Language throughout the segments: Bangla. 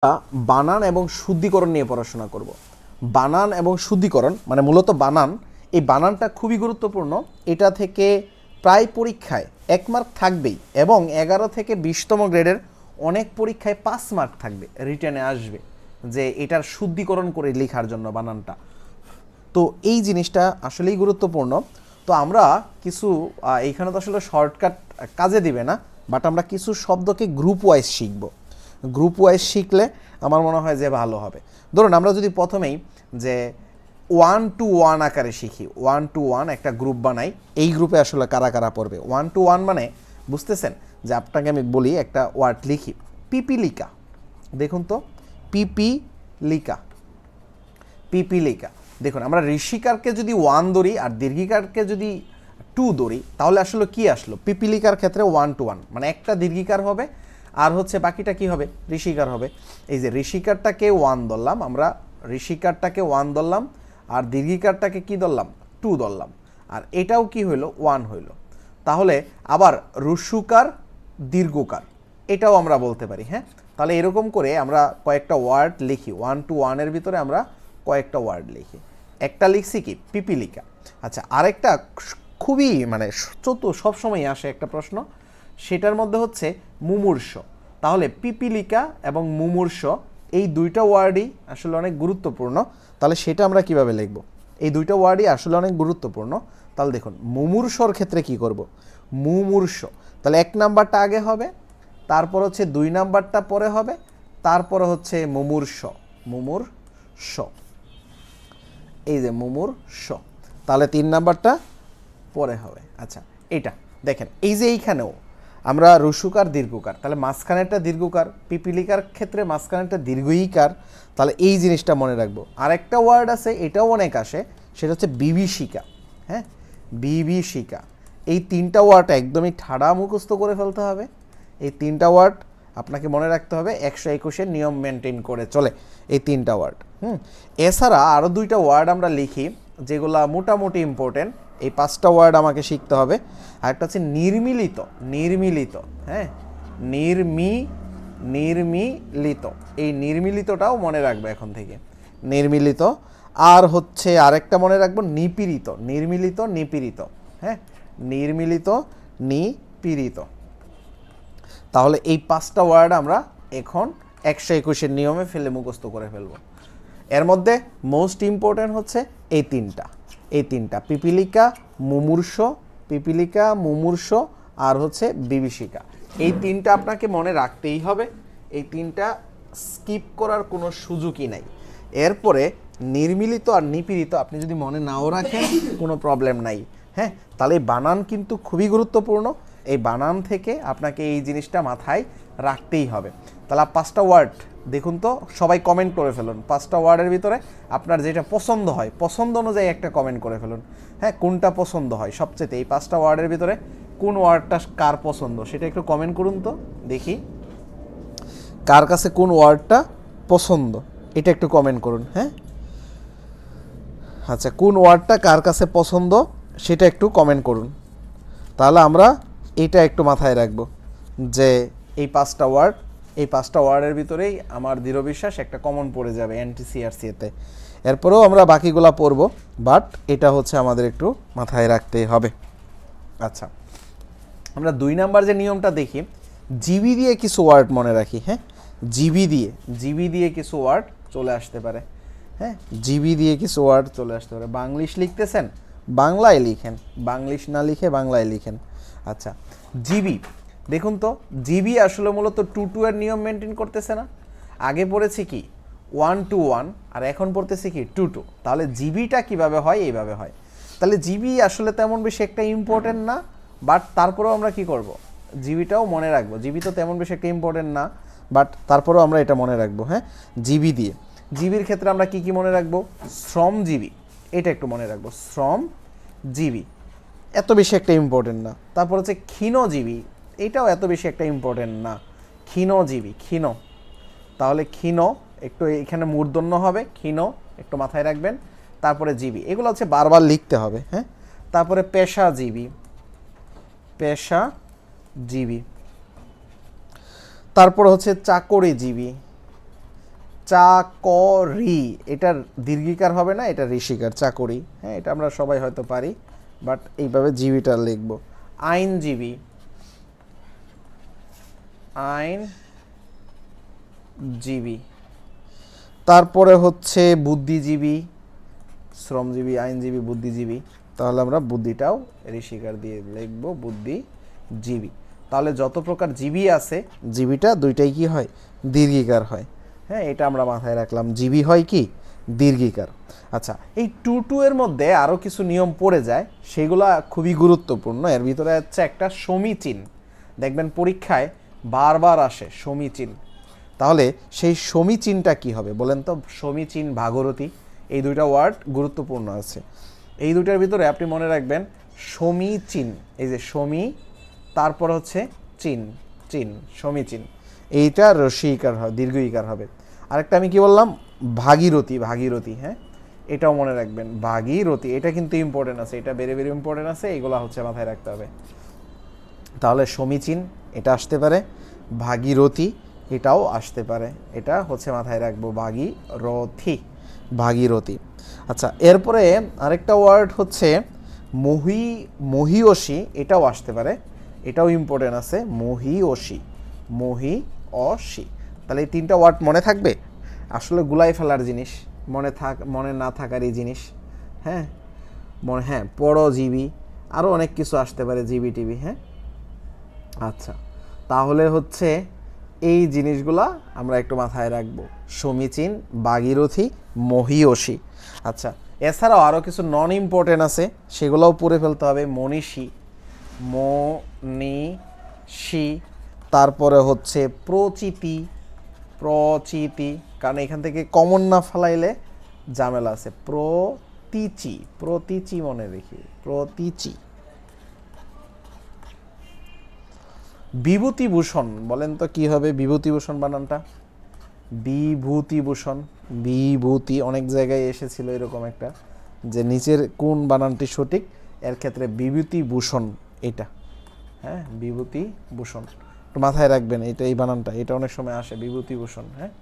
বানান এবং শুদ্ধিকরণ নিয়ে পড়াশোনা করব। বানান এবং শুদ্ধিকরণ মানে মূলত বানান, এই বানানটা খুবই গুরুত্বপূর্ণ। এটা থেকে প্রায় পরীক্ষায় 1 মার্ক থাকবেই এবং 11 থেকে 20তম গ্রেডের অনেক পরীক্ষায় 5 মার্ক থাকবে, রিটেনে আসবে যে এটার শুদ্ধিকরণ করে লেখার জন্য বানানটা। তো এই জিনিসটা আসলেই গুরুত্বপূর্ণ। তো আমরা কিছু এইখানে তো আসলে শর্টকাট কাজে দিবে না, বাট আমরা কিছু শব্দকে গ্রুপ ওয়াইজ শিখব। গ্রুপ ওয়াইজ শিখলে আমার মনে হয় যে ভালো হবে। ধরুন আমরা যদি প্রথমেই যে 1 to 1 আকারে শিখি, 1 to 1 একটা গ্রুপ বানাই, এই গ্রুপে আসলে কারা কারা পড়বে। 1 to 1 মানে বুঝতেছেন যে আপনাকে আমি বলি একটা ওয়ার্ড লিখি, পিপিলিকা। দেখুন তো, পিপিলিকা, পিপিলিকা। দেখুন আমরা ঋষিকারকে যদি 1 ধরি আর দীর্ঘিকারকে যদি 2 ধরি তাহলে আসলে কি আসলো, পিপিলিকার ক্ষেত্রে 1 to 1 মানে একটা দীর্ঘিকার হবে আর হচ্ছে বাকিটা কি হবে, ঋষিকার হবে। এই যে ঋষিকারটাকে 1 ধরলাম, আমরা ঋষিকারটাকে 1 ধরলাম আর দীর্ঘিকারটাকে কি ধরলাম, 2 ধরলাম, আর এটাও কি হইল, 1 হইল। তাহলে আবার রস্যুকার দীর্ঘকার এটাও আমরা বলতে পারি। হ্যাঁ, তাহলে এরকম করে আমরা কয়েকটা ওয়ার্ড লিখি, 1 to 1 এর ভিতরে আমরা কয়েকটা ওয়ার্ড লিখি। একটা লিখছি কি, পিপিলিকা। আচ্ছা, আরেকটা খুবই মানে সবসময় আসে একটা প্রশ্ন, সেটার মধ্যে হচ্ছে মুমূর্ষ। তাহলে পিপিলিকা এবং মুমূর্ষ এই দুইটা ওয়ার্ডই আসলে অনেক গুরুত্বপূর্ণ। তাহলে সেটা আমরা কিভাবে লিখব, এই দুইটা ওয়ার্ডই আসলে অনেক গুরুত্বপূর্ণ। তাহলে দেখুন মুমূর্ষর ক্ষেত্রে কি করব, মুমূর্ষ, তাহলে 1 নাম্বারটা আগে হবে, তারপর হচ্ছে 2 নাম্বারটা পরে হবে, তারপরে হচ্ছে মুমূর্ষ, মুমূর্ষ, এই যে মুমূর্ষ, তাহলে 3 নাম্বারটা পরে হবে। আচ্ছা, এটা দেখেন এই যে এইখানেও আমরা রস্যুকার দীর্ঘকার, তাহলে মাঝখানেরটা দীর্ঘকার, পিপিলিকার ক্ষেত্রে মাঝখানেরটা দীর্ঘইকার। তাহলে এই জিনিসটা মনে রাখবো। আরেকটা ওয়ার্ড আছে, এটাও অনেক আসে, সেটা হচ্ছে বিভীষিকা। হ্যাঁ, বিভীষিকা। এই 3টা ওয়ার্ড একদমই ঠাড়া মুখস্থ করে ফেলতে হবে। এই 3টা ওয়ার্ড আপনাকে মনে রাখতে হবে, 121-এর নিয়ম মেনটেন করে চলে এই 3টা ওয়ার্ড। এছাড়া আরও 2টা ওয়ার্ড আমরা লিখি যেগুলা মোটামুটি ইম্পর্টেন্ট, এই 5টা ওয়ার্ড আমাকে শিখতে হবে। আরেকটা হচ্ছে নির্মিলিত, নির্মিলিত। হ্যাঁ, নির্মিলিত, এই নির্মিলিতটাও মনে রাখবে এখন থেকে, নির্মিলিত। আর হচ্ছে আরেকটা মনে রাখবো, নিপীড়িত, নির্মিলিত নিপীড়িত। হ্যাঁ, নির্মিলিত নিপীড়িত। তাহলে এই 5টা ওয়ার্ড আমরা এখন 121-এর নিয়মে ফেলে মুখস্থ করে ফেলবো। এর মধ্যে মোস্ট ইম্পর্টেন্ট হচ্ছে এই 3টা, এই 3টা পিপিলিকা, মুমূর্ষ, পিপিলিকা, মুমূর্ষ আর হচ্ছে বিভীষিকা। এই 3টা আপনাকে মনে রাখতেই হবে, এই 3টা স্কিপ করার কোনো সুযোগই নাই। এরপরে নির্মিলিত আর নিপীড়িত আপনি যদি মনে নাও রাখেন কোনো প্রবলেম নাই। হ্যাঁ, তাহলে এই বানান কিন্তু খুবই গুরুত্বপূর্ণ, এই বানান থেকে আপনাকে এই জিনিসটা মাথায় রাখতেই হবে। তাহলে 5টা ওয়ার্ড দেখুন তো, সবাই কমেন্ট করে ফেলুন। 5টা ওয়ার্ডের ভিতরে আপনার যেটা পছন্দ হয়, পছন্দ অনুযায়ী একটা কমেন্ট করে ফেলুন। হ্যাঁ, কোনটা পছন্দ হয় সবচেয়ে, এই 5টা ওয়ার্ডের ভিতরে কোন ওয়ার্ডটা কার পছন্দ সেটা একটু কমেন্ট করুন তো দেখি, কার কাছে কোন ওয়ার্ডটা পছন্দ এটা একটু কমেন্ট করুন। হ্যাঁ, আচ্ছা, কোন ওয়ার্ডটা কার কাছে পছন্দ সেটা একটু কমেন্ট করুন। তাহলে আমরা এটা একটু মাথায় রাখবো যে এই 5টা ওয়ার্ড, এই 5টা ওয়ার্ডের ভিতরেই আমার দৃঢ় বিশ্বাস একটা কমন পড়ে যাবে NTCRC-তে। এরপরেও আমরা বাকিগুলা পড়বো, বাট এটা হচ্ছে আমাদের একটু মাথায় রাখতে হবে। আচ্ছা, আমরা 2 নাম্বার যে নিয়মটা দেখি, জিবি দিয়ে কিছু ওয়ার্ড মনে রাখি। হ্যাঁ, জিবি দিয়ে কিছু ওয়ার্ড চলে আসতে পারে। হ্যাঁ, জিবি দিয়ে কিছু ওয়ার্ড চলে আসতে পারে। বাংলিশ লিখতেছেন, বাংলায় লিখেন, বাংলিশ না লিখে বাংলায় লিখেন। আচ্ছা, জিবি দেখুন তো, জিবি আসলে মূলত 2 to 1 নিয়ম মেনটেন করতেছে না। আগে পড়েছি কি 1 to 1 আর এখন পড়তেছি কি 2 to। তাহলে জিবিটা কিভাবে হয়, এইভাবে হয়। তাহলে জিবি আসলে তেমন বেশি একটা ইম্পর্টেন্ট না, বাট তারপরেও আমরা কি করব, জিবিটাও মনে রাখবো। জিবি তো তেমন বেশি একটা ইম্পর্টেন্ট না, বাট তারপরেও আমরা এটা মনে রাখবো। হ্যাঁ, জিবি দিয়ে, জিবির ক্ষেত্রে আমরা কি কি মনে রাখবো, শ্রমজীবী, এটা একটু মনে রাখবো, শ্রমজীবী, এত বেশি একটা ইম্পর্টেন্ট না। তারপর হচ্ছে ক্ষীণজীবী, এটাও এত বেশি একটা ইম্পর্টেন্ট না, ক্ষীণজীবী, ক্ষীণ। তাহলে ক্ষীণ একটু এখানে মূর্ধন্য হবে, ক্ষীণ একটু মাথায় রাখবেন। তারপরে জীবী, এগুলো হচ্ছে বারবার লিখতে হবে। হ্যাঁ, তারপরে পেশাজীবী, পেশাজীবী, তারপর হচ্ছে চাকরিজীবী, চাকরি, এটার দীর্ঘিকার হবে না, এটা ঋষিকার, চাকরি। হ্যাঁ, এটা আমরা সবাই হয়তো পারি, বাট এইভাবে জীবীটা লিখব। আইনজীবী, আইনজীবী। তারপরে হচ্ছে বুদ্ধিজীবী, শ্রমজীবী, আইনজীবী, বুদ্ধিজীবী। তাহলে আমরা বুদ্ধিটাও ঋষিকার দিয়ে লিখব, বুদ্ধিজীবী। তাহলে যত প্রকার জীবী আছে, জীবীটা দুইটাই কি হয়, দীর্ঘিকার হয়। হ্যাঁ, এটা আমরা মাথায় রাখলাম, জীবী হয় কি, দীর্ঘিকার। আচ্ছা, এই টু এর মধ্যে আরও কিছু নিয়ম পড়ে যায়, সেগুলো খুবই গুরুত্বপূর্ণ। এর ভিতরে হচ্ছে একটা সমীচীন, দেখবেন পরীক্ষায় বারবার আসে সমীচীন। তাহলে সেই সমীচীনটা কি হবে বলেন তো? সমীচীন, ভাগরথী, এই দুইটা ওয়ার্ড গুরুত্বপূর্ণ আছে। এই দুইটার ভিতরে আপনি মনে রাখবেন সমীচীন, এই যে সমী, তারপর হচ্ছে চিন, চিন, সমীচীন, এইটা রস্যইকার হয়, দীর্ঘইকার হবে। আরেকটা আমি কি বললাম, ভাগীরথী, ভাগীরথী। হ্যাঁ, এটাও মনে রাখবেন, ভাগীরথী, এটা কিন্তু ইম্পর্টেন্ট আছে, এটা ভেরি ভেরি ইম্পর্টেন্ট আছে, এগুলো হচ্ছে মাথায় রাখতে হবে। তাহলে সমীচীন এটা আসতে পারে, ভাগীরথী এটাও আসতে পারে, এটা হচ্ছে মাথায় রাখবো, ভাগীরথী, ভাগীরথী। আচ্ছা, এরপরে আরেকটা ওয়ার্ড হচ্ছে মহীয়সী, এটাও আসতে পারে, এটাও ইম্পর্টেন্ট আছে, মহীয়সী, মহীয়সী। তাহলে এই তিনটা ওয়ার্ড মনে থাকবে, আসলে গুলাই ফেলার জিনিস, মনে না থাকারই জিনিস। হ্যাঁ, হ্যাঁ, পরজীবী, আরও অনেক কিছু আসতে পারে, জিবি টিবি। হ্যাঁ, আচ্ছা, তাহলে হচ্ছে এই জিনিসগুলা আমরা একটু মাথায় রাখবো, সমীচীন, ভাগীরথী, মহীয়সী। আচ্ছা, এছাড়াও আরও কিছু নন ইম্পর্টেন্ট আছে, সেগুলোও পড়ে ফেলতে হবে। মনীষী, মনীষী। তারপরে হচ্ছে প্রচিতি, প্রচিতি, কারণ এখান থেকে কমন না ফেলাইলে ঝামেলা আছে। প্রতীচি, প্রতীচি মনে রেখি, প্রতীচি। বিভূতিভূষণ, বলেন তো কি হবে বিভূতিভূষণ বানানটা? বিভূতিভূষণ, বিভূতি, অনেক জায়গায় এসেছিল এরকম একটা, যে নিচের কোন বানানটি সঠিক, এর ক্ষেত্রে বিভূতিভূষণ এটা। হ্যাঁ, বিভূতিভূষণ একটু মাথায় রাখবেন, এটা এই বানানটা, এটা অনেক সময় আসে, বিভূতিভূষণ। হ্যাঁ,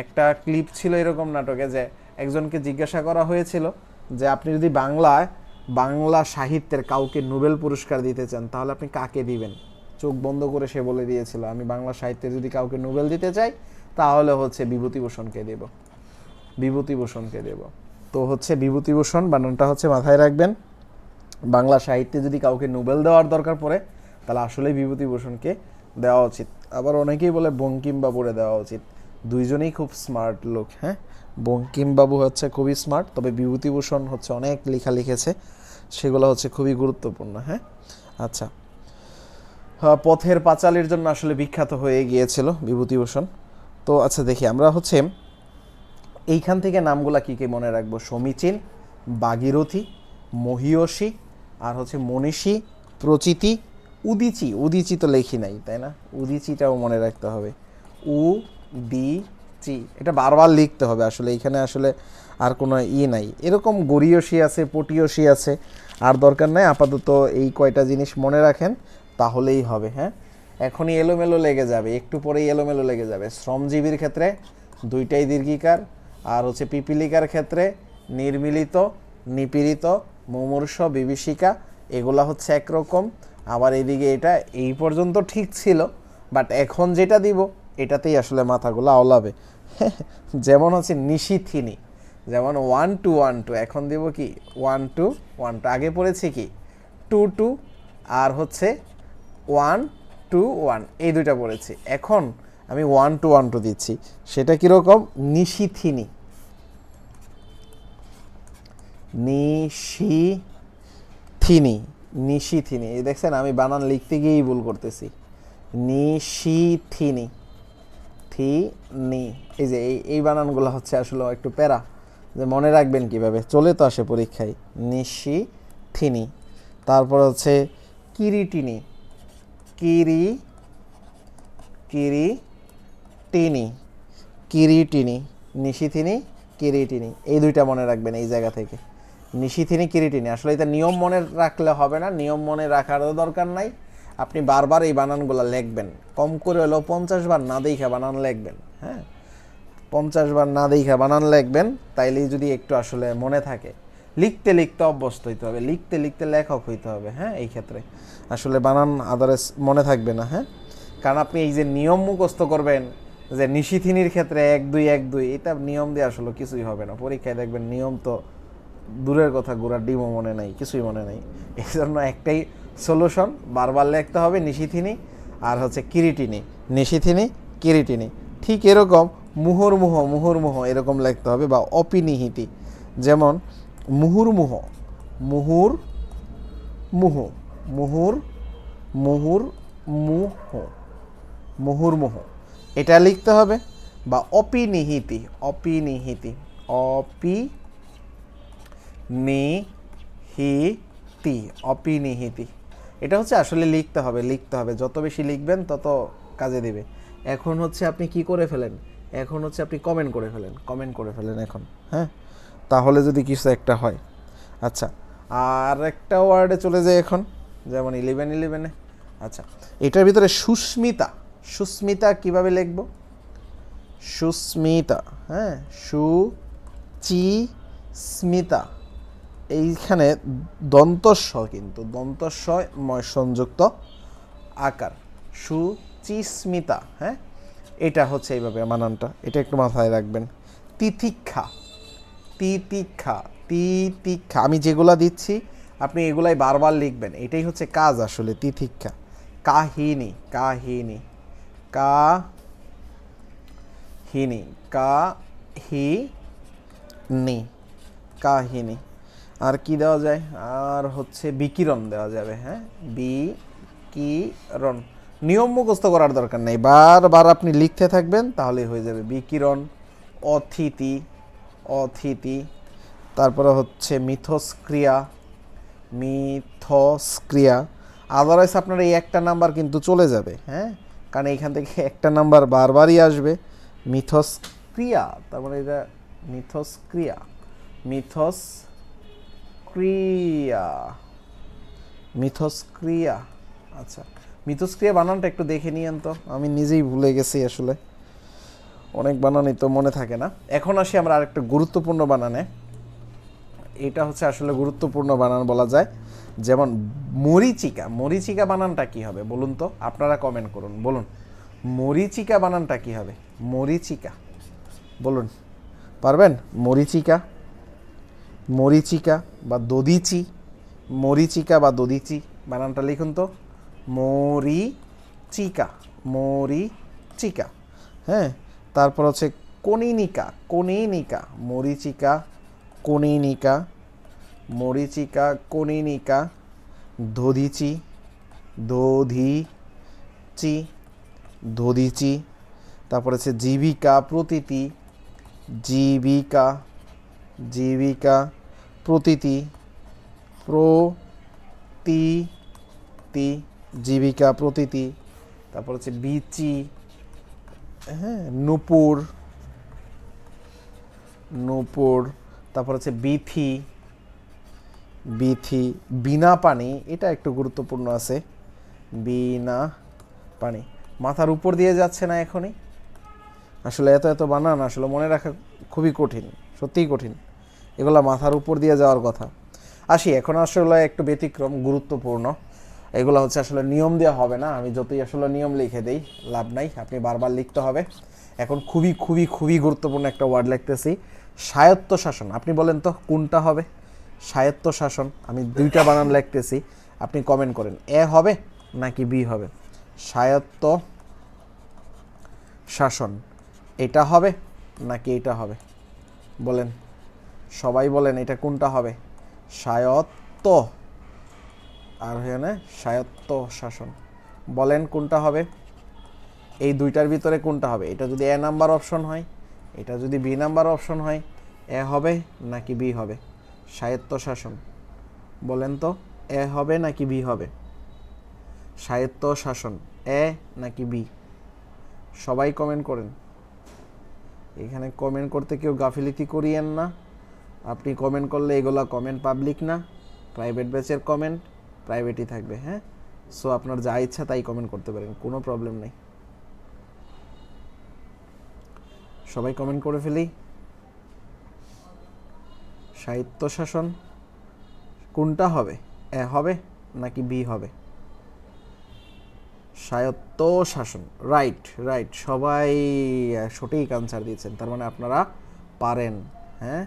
একটা ক্লিপ ছিল এরকম নাটকে, যে একজনকে জিজ্ঞাসা করা হয়েছিল যে আপনি যদি বাংলা সাহিত্যের কাউকে নোবেল পুরস্কার দিতে চান, তাহলে আপনি কাকে দিবেন? চোখ বন্ধ করে সে বলে দিয়েছিল, আমি বাংলা সাহিত্যে যদি কাউকে নোবেল দিতে চাই, তাহলে হচ্ছে বিভূতিভূষণকে দেব, বিভূতিভূষণকে দেব। তো হচ্ছে বিভূতিভূষণ বানানটা হচ্ছে মাথায় রাখবেন। বাংলা সাহিত্যে যদি কাউকে নোবেল দেওয়ার দরকার পড়ে, তাহলে আসলেই বিভূতিভূষণকে দেওয়া উচিত। আবার অনেকেই বলে বঙ্কিমবাবুরে দেওয়া উচিত, দুইজনেই খুব স্মার্ট লোক। হ্যাঁ, বঙ্কিমবাবু হচ্ছে খুবই স্মার্ট, তবে বিভূতিভূষণ হচ্ছে অনেক লেখা লিখেছে, সেগুলো হচ্ছে খুবই গুরুত্বপূর্ণ। হ্যাঁ, আচ্ছা, পথের পাঁচালীর জন্য আসলে বিখ্যাত হয়ে গিয়েছিল বিভূতিভূষণ। তো আচ্ছা, দেখি আমরা হচ্ছে এইখান থেকে নামগুলা কী কী মনে রাখবো, সমীচীন, ভাগীরথী, মহীয়সী, আর হচ্ছে মনীষী, প্রচিতি, উদীচী। উদীচী তো লেখি নাই, তাই না? উদীচীটাও মনে রাখতে হবে, উদীচী, এটা বারবার লিখতে হবে আসলে, এইখানে আসলে আর কোনো নাই। এরকম গরীয়সী আছে, পটীয়সী আছে, আর দরকার নাই, আপাতত এই কয়টা জিনিস মনে রাখেন তাহলেই হবে। হ্যাঁ, এখনই এলোমেলো লেগে যাবে, একটু পরেই এলোমেলো লেগে যাবে। শ্রমজীবীর ক্ষেত্রে দুইটাই দীর্ঘিকার, আর হচ্ছে পিপীলিকার ক্ষেত্রে নির্মিলিত, নিপীড়িত, মুমূর্ষ, বিভীষিকা, এগুলা হচ্ছে একরকম। আবার এইদিকে এটা এই পর্যন্ত ঠিক ছিল, বাট এখন যেটা দিব এটাতেই আসলে মাথাগুলো আওলাবে। যেমন হচ্ছে নিশিথিনী, যেমন 1 2 1 2, এখন দিব কি 1 2 1 2, আগে পড়েছি কি 2 2, আর হচ্ছে 1 2 1, এই দুইটা পড়েছি। এখন আমি 1 2 1 2 দিচ্ছি, সেটা কীরকম? নিশিথিনী, নিশিথিনী, নিশিথিনী। এই দেখছেন আমি বানান লিখতে গিয়েই ভুল করতেছি, নিশিথিনী, থিনি। এই যে এই বানানগুলো হচ্ছে আসলে একটু প্যারা, যে মনে রাখবেন কিভাবে, চলে তো আসে পরীক্ষায়। নিশিথিনী। তারপর হচ্ছে কিরিটিনি, কিরিটিনি, কিরিটিনি, নিশিথিনী, কিরিটিনি, এই দুইটা মনে রাখবেন এই জায়গা থেকে, নিশিথিনী, কিরিটিনি। আসলে এটা নিয়ম মনে রাখলে হবে না, নিয়ম মনে রাখারও দরকার নাই, আপনি বারবার এই বানানগুলো লিখবেন, কম করে হলেও 50 বার না দেখে বানান লিখবেন। হ্যাঁ, 50 বার না দেখা বানান লিখবেন, তাইলেই যদি একটু আসলে মনে থাকে। লিখতে লিখতে অভ্যস্ত হইতে হবে, লিখতে লিখতে লেখক হইতে হবে। হ্যাঁ, এই ক্ষেত্রে আসলে বানান আদারস মনে থাকবে না। হ্যাঁ, কারণ আপনি এই যে নিয়ম মুখস্থ করবেন যে নিশিথিনির ক্ষেত্রে 1 2 1 2, এটা নিয়ম দিয়ে আসলে কিছুই হবে না। পরীক্ষায় দেখবেন নিয়ম তো দূরের কথা, গোড়ার ডিমও মনে নাই, কিছুই মনে নাই। এই জন্য একটাই সলিউশন, বারবার লিখতে হবে নিশিথিনি আর হচ্ছে কিরিটিনি, নিশিথিনি কিরিটিনি। ঠিক এরকম মুহুর্মুহ মুহুর্মুহ এরকম লিখতে হবে, বা অপিনিহিতি। যেমন মুহুর্মুহ, মুহুর মুহ, মুহুর মুহুর মুহ, মুহুর্মুহ এটা লিখতে হবে। বা অপিনিহিতি, অপিনিহিতি, অপিনিহিতি, অপিনিহিতি এটা হচ্ছে আসলে লিখতে হবে, লিখতে হবে। যত বেশি লিখবেন তত কাজে দেবে। এখন হচ্ছে আপনি কি করে ফেলেন, এখন হচ্ছে আপনি কমেন্ট করে ফেলেন, কমেন্ট করে ফেলেন এখন। হ্যাঁ, তাহলে যদি কিছু একটা হয়। আচ্ছা, আর একটা ওয়ার্ডে চলে যায় এখন, যেমন 11-11-এ। আচ্ছা, এটার ভিতরে সুস্মিতা, সুস্মিতা কিভাবে লিখব? সুস্মিতা, হ্যাঁ, স্মিতা, এইখানে দন্তস্ব, কিন্তু দন্তস্বময় সংযুক্ত আকার, সুচিস্মিতা। হ্যাঁ, এটা হচ্ছে এইভাবে বানানটা, এটা একটু মাথায় রাখবেন। তিতিক্ষা, তিতিক্ষা, তিতিক্ষা, আমি যেগুলা দিচ্ছি আপনি এগুলাই বারবার লিখবেন, এটাই হচ্ছে কাজ আসলে। তিতিক্ষা, কাহিনী, কাহিনী, কাহিনী, কাহিনী, কাহিনী। আর কি দেওয়া যায়? আর হচ্ছে বিকিরণ দেওয়া যাবে। হ্যাঁ, বিকিরণ। নিয়ম মুখস্থ করার দরকার নেই, বারবার আপনি লিখতে থাকবেন তাহলেই হয়ে যাবে। বিকিরণ, অতিথি, অতিথি। তারপরে হচ্ছে মিথস্ক্রিয়া, মিথস্ক্রিয়া। আদারওয়াইজ আপনার এই একটা নাম্বার কিন্তু চলে যাবে। হ্যাঁ, কারণ এইখান থেকে একটা নাম্বার বারবারই আসবে। মিথস্ক্রিয়া, তারপরে এটা মিথস্ক্রিয়া, মিথস্ক্রিয়া, মিথস্ক্রিয়া। আচ্ছা, মিথস্ক্রিয়া বানানটা একটু দেখে নিয়েন তো, আমি নিজেই ভুলে গেছি আসলে, অনেক বানানই তো মনে থাকে না। এখন আসি আমরা আরেকটা গুরুত্বপূর্ণ বানানে। এটা হচ্ছে আসলে গুরুত্বপূর্ণ বানান বলা যায়। যেমন মরিচিকা, মরিচিকা বানানটা কি হবে বলুন তো? আপনারা কমেন্ট করুন, বলুন মরিচিকা বানানটা কি হবে? মরিচিকা বলুন, পারবেন? মরিচিকা, মরিচিকা বা দদিচি, মরিচিকা বা দদিচি বানানটা লিখুন তো। মরিচিকা, মরিচিকা। হ্যাঁ, তারপর হচ্ছে কনিনিকা, কনিনিকা, মরিচিকা, কনিনিকা, মরিচিকা, কনিনিকা। দধিচি, দধিচি, দধিচি। তারপর হচ্ছে জীবিকা, প্রতীতি, জীবিকা, জীবিকা, প্রতীতি, প্রতীতি, জীবিকা, প্রতীতি। তারপর হচ্ছে বিচি, হ্যাঁ, নূপুর, নূপুর। তারপর হচ্ছে বিথি, বিথি। বিনা পানি, এটা একটু গুরুত্বপূর্ণ আছে। বিনা পানি মাথার উপর দিয়ে যাচ্ছে না এখনই। আসলে এত এত বানান আসলে মনে রাখা খুবই কঠিন, সত্যিই কঠিন। এগুলা মাথার উপর দিয়ে যাওয়ার কথা। আসি এখন আসলে একটু ব্যতিক্রম, গুরুত্বপূর্ণ। এগুলো হচ্ছে আসলে নিয়ম দেওয়া হবে না, আমি যতই আসলে নিয়ম লিখে দেই লাভ নাই, আপনি বারবার লিখতে হবে। এখন খুবই খুবই খুবই গুরুত্বপূর্ণ একটা ওয়ার্ড লিখতেছি, স্বায়ত্তশাসন। আপনি বলেন তো কোনটা হবে? স্বায়ত্তশাসন। আমি দুইটা বানান লিখতেছি, আপনি কমেন্ট করেন এ হবে নাকি বি হবে। স্বায়ত্ত শাসন, এটা হবে নাকি এটা হবে? বলেন, সবাই বলেন এটা কোনটা হবে? স্বায়ত্ত, আর এখানে স্বায়ত্ত শাসন। বলেন কোনটা হবে? এই দুইটার ভিতরে কোনটা হবে? এটা যদি এ নাম্বার অপশন হয়, এটা যদি বি নাম্বার অপশন হয়, এ হবে নাকি বি হবে? স্বায়ত্ত শাসন। বলেন তো এ হবে নাকি বি হবে? স্বায়ত্ত শাসন, এ নাকি বি? সবাই কমেন্ট করেন। এখানে কমেন্ট করতে কেউ গাফিলতি করিয়েন না। আপনি কমেন্ট করলে এগুলা কমেন্ট পাবলিক না, প্রাইভেট ব্যাচের কমেন্ট প্রাইভেটই থাকবে। হ্যাঁ, সো আপনার যা ইচ্ছা তাই কমেন্ট করতে পারেন, কোনো প্রবলেম নেই। সবাই কমেন্ট করে ফেলি। স্বায়ত্তশাসন কোনটা হবে, এ হবে নাকি বি হবে? স্বায়ত্তশাসন, রাইট রাইট, সবাই সঠিক আনসার দিয়েছেন, তার মানে আপনারা পারেন। হ্যাঁ,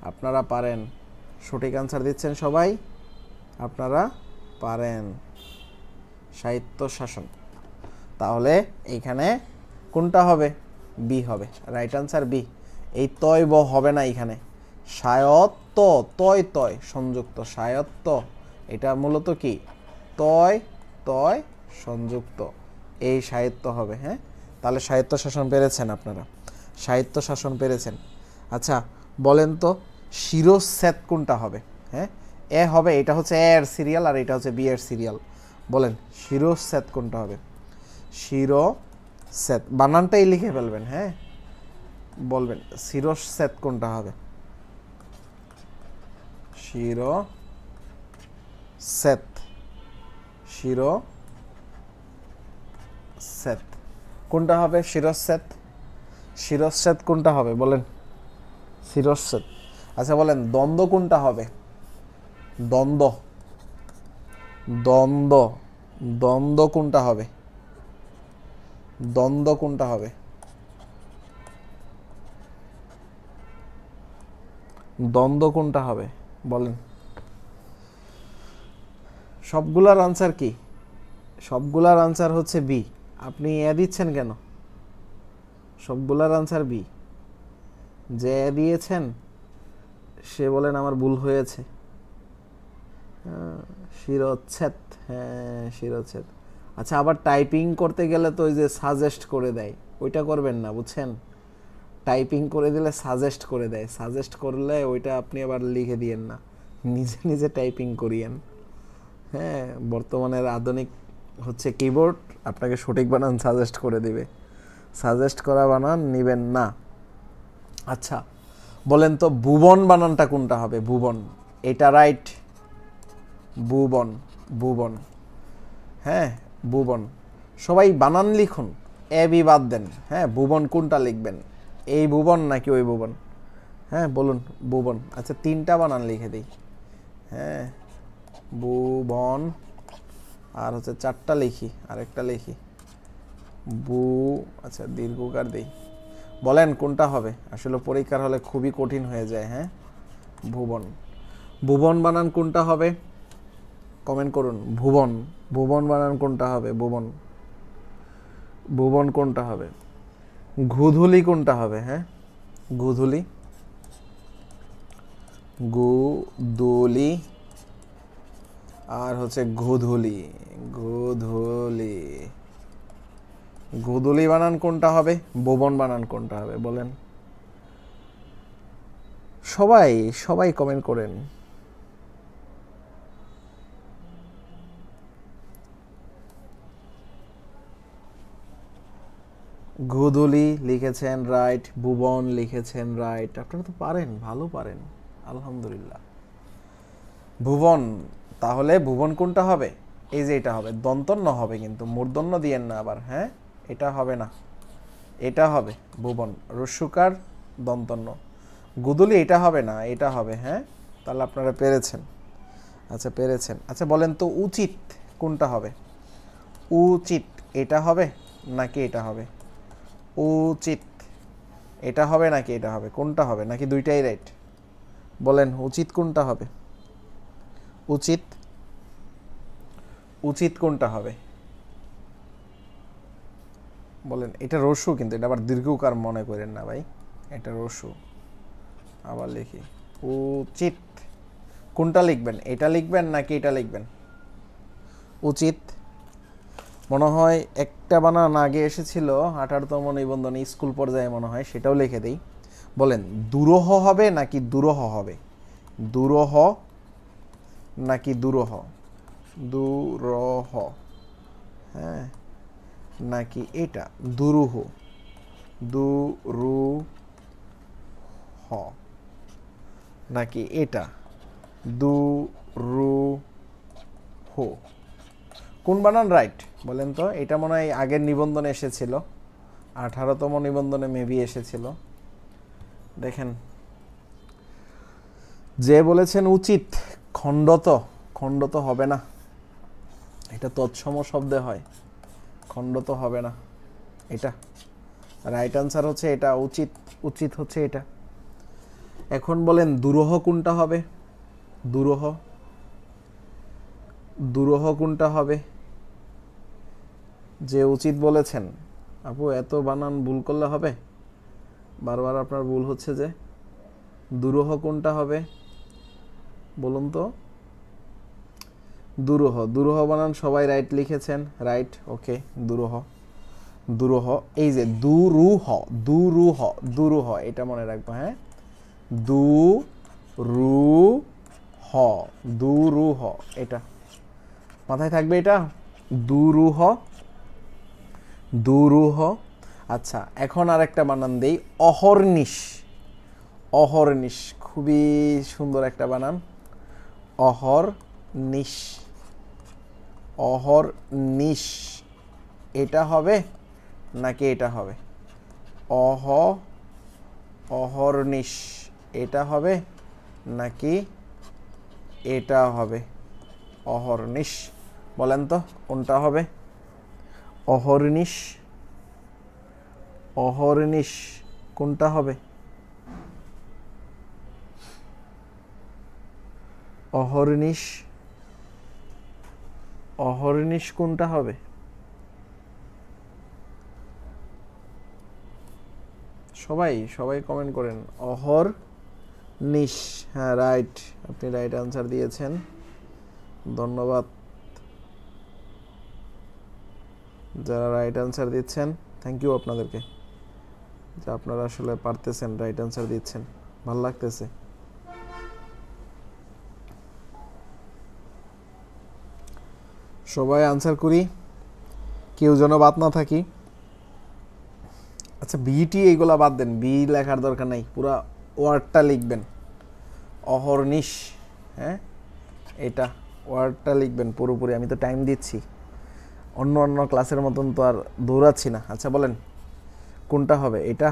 আপনারা পারেন, সঠিক আনসার দিচ্ছেন সবাই, আপনারা পারেন। স্বায়ত্তশাসন, তাহলে এইখানে কোনটা হবে? বি হবে, রাইট আনসার বি। এই তয় ব হবে না এখানে, স্বায়ত্ত, তয় তয় সংযুক্ত, স্বায়ত্ত এটা মূলত কি তয় তয় সংযুক্ত, এই সাহিত্য হবে। হ্যাঁ, তাহলে সাহিত্য শাসন পেরেছেন আপনারা, সাহিত্য শাসন পেরেছেন। আচ্ছা বলেন তো শিরোচ্ছেদ কোনটা হবে? হ্যাঁ, এ হবে, এটা হচ্ছে এ এর সিরিয়াল আর এটা হচ্ছে বি এর সিরিয়াল। বলেন শিরোচ্ছেদ কোনটা হবে? শিরোচ্ছেদ বানানটাই লিখে ফেলবেন। হ্যাঁ, বলবেন শিরোচ্ছেদ কোনটা হবে? শিরোচ্ছেদ, শিরোচ্ছেদ কোনটা হবে? শিরোচ্ছেদ, শিরোচ্ছেদ কোনটা হবে বলেন? শিরোচ্ছেদ। আচ্ছা বলেন দ্বন্দ্ব কোনটা হবে? দ্বন্দ্ব, দ্বন্দ্ব, দ্বন্দ্ব কোনটা হবে? দ্বন্দ্ব কোনটা হবে? দ্বন্দ্ব কোনটা হবে বলেন? সবগুলার আনসার কি? সবগুলার আনসার হচ্ছে বি। আপনি এ দিচ্ছেন কেন? সবগুলার আনসার বি। যে এ দিয়েছেন সে বলেন আমার ভুল হয়েছে। শিরোচ্ছেদ, হ্যাঁ শিরোচ্ছেদ। আচ্ছা আবার টাইপিং করতে গেলে তো ওই যে সাজেস্ট করে দেয়, ওইটা করবেন না বুঝছেন। টাইপিং করে দিলে সাজেস্ট করে দেয়, সাজেস্ট করলে ওইটা আপনি আবার লিখে দিয়েন না, নিজে নিজে টাইপিং করিয়েন। হ্যাঁ, বর্তমানের আধুনিক হচ্ছে কিবোর্ড, আপনাকে সঠিক বানান সাজেস্ট করে দিবে, সাজেস্ট করা বানান নেবেন না। আচ্ছা বলেন তো ভুবন বানানটা কোনটা হবে? ভুবন, এটা রাইট, ভুবন, ভুবন। হ্যাঁ ভুবন, সবাই বানান লিখুন, এ বি বাদ দেন। হ্যাঁ, ভুবন কোনটা লিখবেন? এই ভুবন নাকি ওই ভুবন? হ্যাঁ বলুন, ভুবন। আচ্ছা তিনটা বানান লিখে দিই। হ্যাঁ, ভুবন, আর হচ্ছে চারটা লিখি, আরেকটা লিখি বু, আচ্ছা দীর্ঘকার দিই। বলেন কোনটা হবে? আসলে পরীক্ষার হলে খুবই কঠিন হয়ে যায়। হ্যাঁ, ভুবন, ভুবন বানান কোনটা হবে? কমেন্ট করুন। ভুবন, ভুবন বানান কোনটা হবে? ভুবন, ভুবন কোনটা হবে? গুধুলি কোনটা হবে? হ্যাঁ, গুধুলি, গুদুলি, আর হচ্ছে গোধূলি, গোধূলি। গোধূলি বানান কোনটা হবে? ভুবন বানান কোনটা হবে বলেন? সবাই সবাই কমেন্ট করেন। গোধূলি লিখেছেন রাইট, ভুবন লিখেছেন রাইট, আপনারা তো পারেন, ভালো পারেন, আলহামদুলিল্লাহ। ভুবন, তাহলে ভুবন কোনটা হবে? এই যে এটা হবে, দন্তন্য হবে কিন্তু, মূর্ধন্য দিয়েন না আবার। হ্যাঁ, এটা হবে না, এটা হবে ভুবন, রস্যকার দন্তন্য। গুদুলি এটা হবে না, এটা হবে। হ্যাঁ, তাহলে আপনারা পেরেছেন। আচ্ছা পেরেছেন। আচ্ছা বলেন তো উচিত কোনটা হবে? উচিত এটা হবে নাকি এটা হবে? উচিত এটা হবে নাকি এটা হবে? কোনটা হবে? নাকি দুইটাই রাইট? বলেন উচিত কোনটা হবে? উচিত, উচিত কোনটা হবে বলেন? এটা রস্যু কিন্তু, এটা আবার দীর্ঘকার মনে করেন না ভাই, এটা রস্যু। আবার লিখি উচিত, কোনটা লিখবেন? এটা লিখবেন নাকি এটা লিখবেন? উচিত। মনে হয় একটা বানান আগে এসেছিল 18তম নিবন্ধনে স্কুল পর্যায়ে মনে হয়, সেটাও লিখে দেই। বলেন দুরূহ হবে নাকি দুরূহ হবে? দুরূহ নাকি দুরূহ? দুরূহ, হ্যাঁ, নাকি এটা দুরূহ? দুরূহ নাকি এটা দুরূহ? কোন বানান রাইট বলেন তো? এটা মনে হয় আগের নিবন্ধনে এসেছিল, 18তম নিবন্ধনে মেবি এসেছিল। দেখেন, যে বলেছেন উচিত, খণ্ডত, খণ্ডত হবে না, এটা তৎসম শব্দে হয়, খণ্ডত হবে না। এটা রাইট আনসার হচ্ছে এটা, উচিত, উচিত হচ্ছে এটা। এখন বলেন দুরূহ কোনটা হবে? দুরূহ, দুরূহ কোনটা হবে? যে উচিত বলেছেন, আপু এত বানান ভুল করলে হবে? বারবার আপনার ভুল হচ্ছে যে। দুরূহ কোনটা হবে বলুন তো? দুরূহ, দুরূহ বানান সবাই রাইট লিখেছেন, রাইট, ওকে। দুরূহ, দুরূহ, এই যে দুরূহ, দুরূহ, দুরূহ, এটা মনে রাখবো, হ্যাঁ, দুরূহ, দুরূহ, এটা মাথায় থাকবে, এটা দুরূহ, দুরূহ। আচ্ছা, এখন আর একটা বানান দেই, অহর্নিশ, অহর্নিশ, খুবই সুন্দর একটা বানান, অহর্নিশ, অহর্নিশ, এটা হবে নাকি এটা হবে? অহর্নিশ, এটা হবে নাকি এটা হবে? অহর্নিশ, বলেন তো কোনটা হবে? অহর্নিশ, অহর্নিশ কোনটা হবে? অহর্নিশ, অহর্নিশ কোনটা হবে? সবাই সবাই কমেন্ট করেন, অহর্নিশ, হ্যাঁ রাইট, আপনি রাইট আনসার দিয়েছেন, ধন্যবাদ যারা রাইট আনসার দিচ্ছেন, থ্যাংক ইউ আপনাদেরকে, যে আপনারা আসলে পারতেছেন, রাইট আনসার দিচ্ছেন, ভালো লাগতেছে। সবাই আনসার করি, কেউ যেন বাদ না থাকি। আচ্ছা, বিটি এইগুলা বাদ দেন, বি লেখার দরকার নাই, পুরা ওয়ার্ডটা লিখবেন, অহর্নিশ, হ্যাঁ, এটা ওয়ার্ডটা লিখবেন পুরোপুরি। আমি তো টাইম দিচ্ছি, অন্য অন্য ক্লাসের মতন তো আর দৌড়াচ্ছি না। আচ্ছা বলেন কোনটা হবে? এটা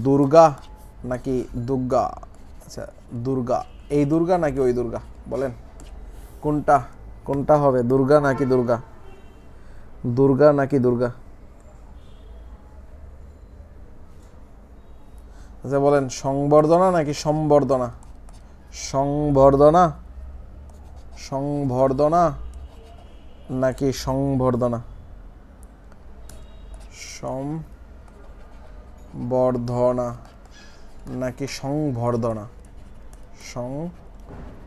দুর্গা নাকি দুর্গা? আচ্ছা, দুর্গা, এই দুর্গা নাকি ওই দুর্গা, বলেন কোনটা, কোনটা হবে? দুর্গা নাকি দুর্গা? দুর্গা নাকি দুর্গা? আচ্ছা বলেন, সংবর্ধনা নাকি সম্বর্ধনা? সংবর্ধনা, সংবর্ধনা নাকি সংবর্ধনা? সম্বর্ধনা নাকি সংবর্ধনা?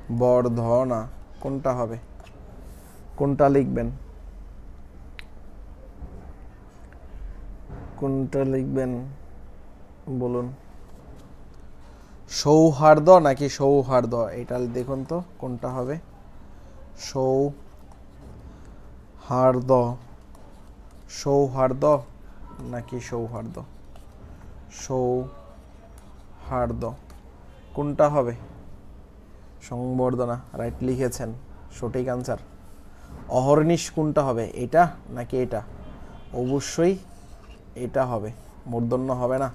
সংবর্ধনা কোনটা হবে? কোনটা লিখবেন? কোনটা লিখবেন বলুন? সৌহার্দ্য নাকি সৌহার্দ্য, এটা দেখুন তো কোনটা হবে? সৌহার্দ্য, সৌহার্দ্য নাকি সৌহার্দ্য? সৌহার্দ্য কোনটা হবে? সংবর্ধনা, রাইট লিখেছেন, সঠিক আনসার। অহর্নিশ কোনটা হবে? এটা নাকি এটা? অবশ্যই এটা হবে, মূর্ধন্য হবে না,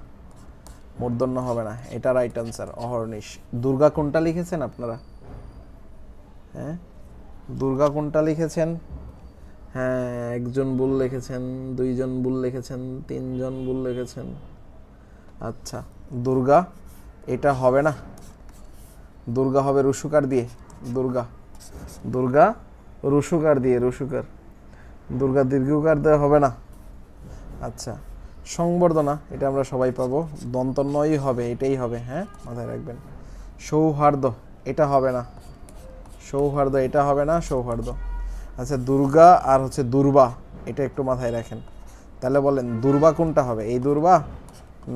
মূর্ধন্য হবে না, এটা রাইট আনসার, অহর্নিশ। দুর্গা কোনটা লিখেছেন আপনারা? হ্যাঁ, দুর্গা কোনটা লিখেছেন? হ্যাঁ, একজন ভুল লিখেছেন, দুইজন ভুল লিখেছেন, তিনজন ভুল লিখেছেন। আচ্ছা, দুর্গা এটা হবে না, দুর্গা হবে রুসুকার দিয়ে, দুর্গা, দুর্গা রুসুকার দিয়ে, রুসুকার, দুর্গা দীর্ঘকার দেওয়া হবে না। আচ্ছা, সংবর্ধনা এটা আমরা সবাই পাবো, দন্তন্বয়ই হবে, এটাই হবে, হ্যাঁ মাথায় রাখবেন। সৌহার্দ্য এটা হবে না, সৌহার্দ্য এটা হবে না, সৌহার্দ্য। আচ্ছা, দুর্গা আর হচ্ছে দুর্বা, এটা একটু মাথায় রাখেন। তাহলে বলেন দুর্বা কোনটা হবে? এই দুর্বা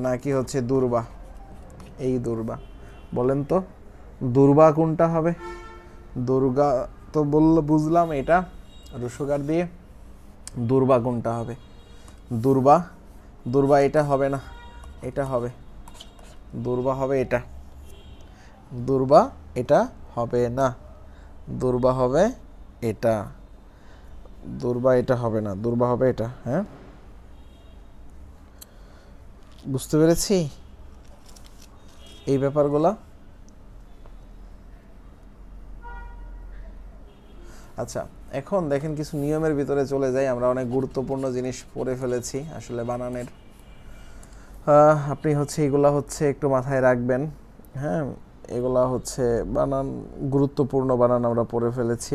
নাকি হচ্ছে দুর্বা, এই দুর্বা, বলেন তো দুর্বা কোনটা হবে? দুর্গা তো বুঝলাম এটা রসুকার দিয়ে, দুর্বা কোনটা হবে? দুর্বা, দুর্বা এটা হবে না, এটা হবে, দুর্বা হবে এটা, দুর্বা এটা হবে না, দুর্বা হবে এটা, দুর্বা এটা হবে না, দুর্বা হবে এটা, হ্যাঁ বুঝতে পেরেছি এই ব্যাপারগুলো। আচ্ছা, এখন দেখেন কিছু নিয়মের ভিতরে চলে যাই। আমরা অনেক গুরুত্বপূর্ণ জিনিস পড়ে ফেলেছি আসলে বানানের। আপনি হচ্ছে এগুলা হচ্ছে একটু মাথায় রাখবেন। হ্যাঁ, এগুলা হচ্ছে বানান, গুরুত্বপূর্ণ বানান আমরা পড়ে ফেলেছি।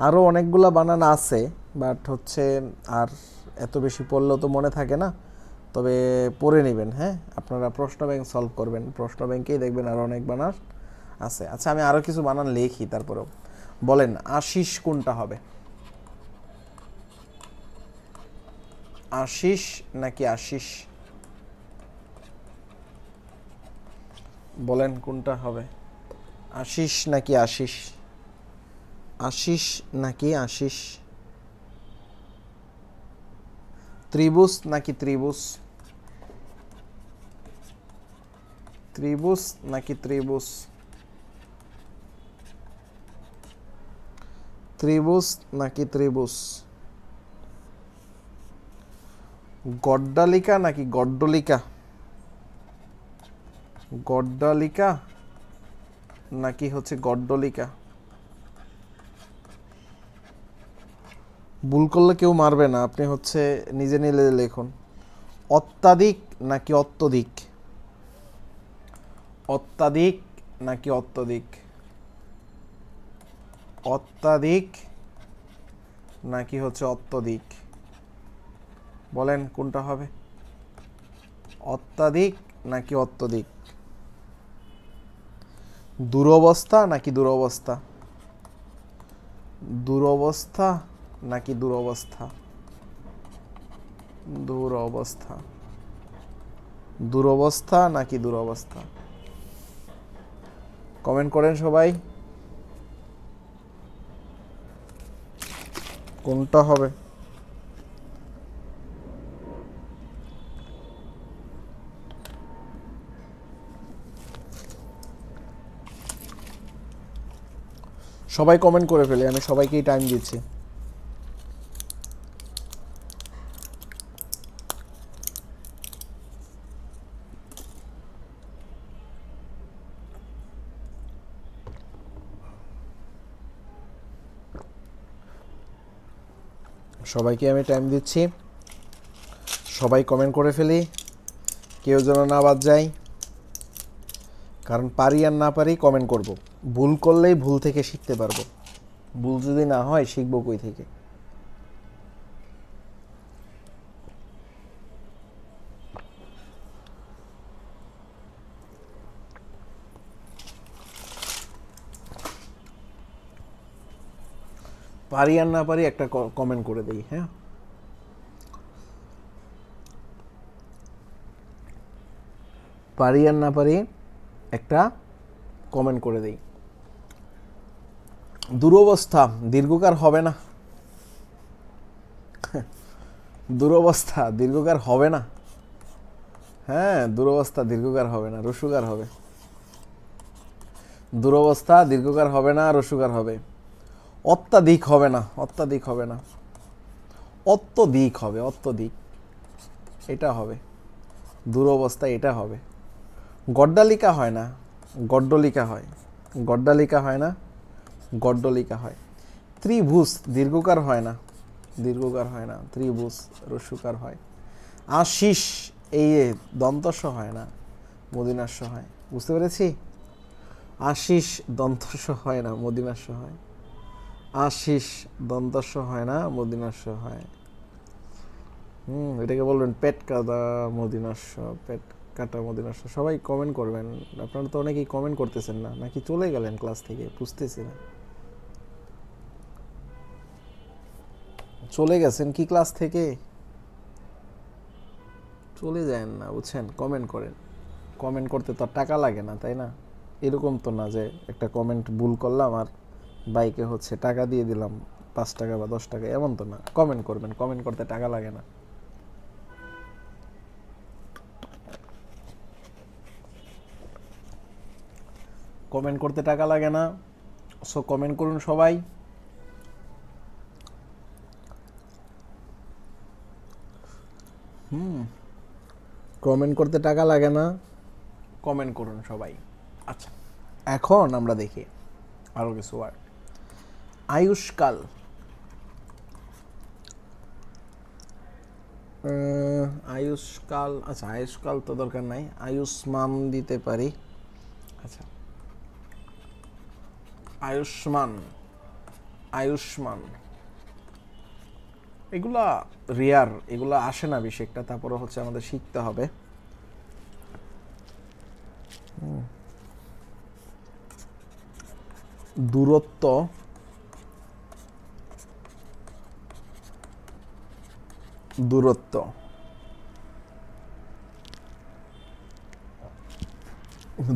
আরও অনেকগুলা বানান আছে, বাট হচ্ছে আর এত বেশি পড়লেও তো মনে থাকে না, তবে পড়ে নেবেন। হ্যাঁ, আপনারা প্রশ্ন ব্যাংক সলভ করবেন, প্রশ্ন ব্যাংকেই দেখবেন আরও অনেক বানান আছে। আচ্ছা, আমি আরও কিছু বানান লিখি, তারপরেও বলেন আশিস কোনটা হবে? আশিস নাকি আশিস? বলেন কোনটা হবে? আশিস নাকি আশিস? আশিস নাকি আশিস? ত্রিভুজ নাকি ত্রিভুজ? ত্রিভুজ নাকি ত্রিভুজ? ত্রিভুজ নাকি ত্রিভুজ? গড্ডালিকা নাকি গড্ডলিকা? গড্ডালিকা নাকি হচ্ছে গড্ডলিকা? ভুল করলে কেউ মারবে না, আপনি হচ্ছে নিজে নিলে লিখুন। অত্যাধিক নাকি অত্যধিক? অত্যাধিক নাকি অত্যধিক? অত্যাধিক নাকি হচ্ছে অত্যধিক? বলেন কোনটা হবে? অত্যাধিক নাকি অত্যধিক? দুরবস্থা নাকি দুরবস্থা? দুরবস্থা নাকি দুরবস্থা? দুরবস্থা। দুরবস্থা নাকি দুরবস্থা? কমেন্ট করেন সবাই, কোনটা হবে? সবাই কমেন্ট করে ফেলে, আমি সবাইকেই টাইম দিচ্ছি। সবাইকে আমি টাইম দিচ্ছি, সবাই কমেন্ট করে ফেলি, কেউ যেন না বাদ যায়। কারণ পারি আর না পারি কমেন্ট করব, ভুল করলেই ভুল থেকে শিখতে পারবো, ভুল যদি না হয় শিখবো কই থেকে? পারি আর না পারি একটা কমেন্ট করে দেই। হ্যাঁ, পারি আর না পারি একটা কমেন্ট করে দেই। দুরবস্থা দীর্ঘকার হবে না। দুরবস্থা দীর্ঘকার হবে না। হ্যাঁ, দুরবস্থা দীর্ঘকার হবে না, রসুকার হবে। দুরবস্থা দীর্ঘকার হবে না, রসুকার হবে। অত্যাধিক হবে না, অত্যাধিক হবে না, অত্যধিক হবে, অত্যধিক, এটা হবে। দুরবস্থা এটা হবে। গড্ডালিকা হয় না, গড্ডলিকা হয়। গড্ডালিকা হয় না, গড্ডলিকা হয়। ত্রিভুজ দীর্ঘকার হয় না, দীর্ঘকার হয় না, ত্রিভুজ রস্যকার হয়। আশিস এই দন্তস্ব হয় না, মদিনাস্য হয়। বুঝতে পেরেছি? আশিস দন্তস্ব হয় না, মদিনাস্য হয়। আশিস দন্তস্ব হয় না, মদিনাস্য হয়। এটাকে বলবেন পেট কাটা মদিনাস্য, পেট কাটা মদিনাস্য। সবাই কমেন্ট করবেন। আপনারা তো অনেকেই কমেন্ট করতেছেন না, নাকি চলে গেলেন ক্লাস থেকে? বুঝতেছি না, চলে গেছেন কি ক্লাস থেকে? চলে যায় না, বুঝছেন? কমেন্ট করেন। কমেন্ট করতে তো টাকা লাগে না, তাই না? এরকম তো না যে একটা কমেন্ট ভুল করলাম আর বাইকে হচ্ছে টাকা দিয়ে দিলাম 5 টাকা বা 10 টাকা, এমন তো না। কমেন্ট করবেন, কমেন্ট করতে টাকা লাগে না। কমেন্ট করতে টাকা লাগে না, সো কমেন্ট করুন সবাই। কমেন্ট করতে টাকা লাগে না, কমেন্ট করুন সবাই। আচ্ছা, এখন আমরা দেখি আরো কিছু ওয়ার্ড। আয়ুষ্কাল, আয়ুষ্কাল, আচ্ছা আয়ুষ্কাল তো দরকার নাই, আয়ুষ্মান দিতে পারি। আচ্ছা, আয়ুষ্মান, আয়ুষ্মান, এগুলা রেয়ার, এগুলা আসে না বেশি একটা, তারপরে হচ্ছে আমাদের শিখতে হবে। দূরত্ব, দূরত্ব,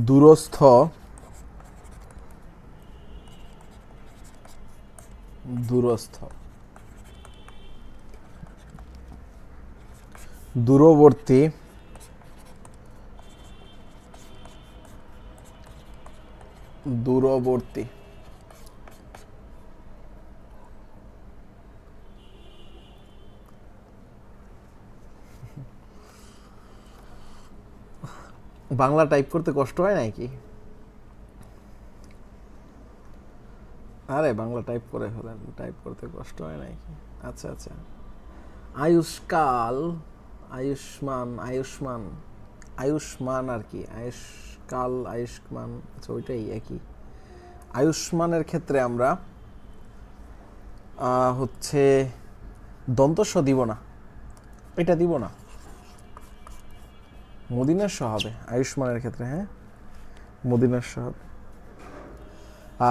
দূরস্থ, দূরস্থ, দূরবর্তী, দূরবর্তী, বাংলা টাইপ করতে কষ্ট হয় নাকি? আরে বাংলা টাইপ করে ফেলেন, টাইপ করতে কষ্ট হয় নাকি? আচ্ছা আচ্ছা, আয়ুষ্কাল, আয়ুষ্মান, আয়ুষ্মান, আয়ুষ্মান আর কি, আয়ুষ্কাল, আয়ুষ্মান, আচ্ছা ওইটাই একই। আয়ুষ্মানের ক্ষেত্রে আমরা হচ্ছে দন্তস্ব দিব না, এটা দিব না, মদিনাস্ব হবে আয়ুষ্মানের ক্ষেত্রে। হ্যাঁ, মদিনাস্ব হবে।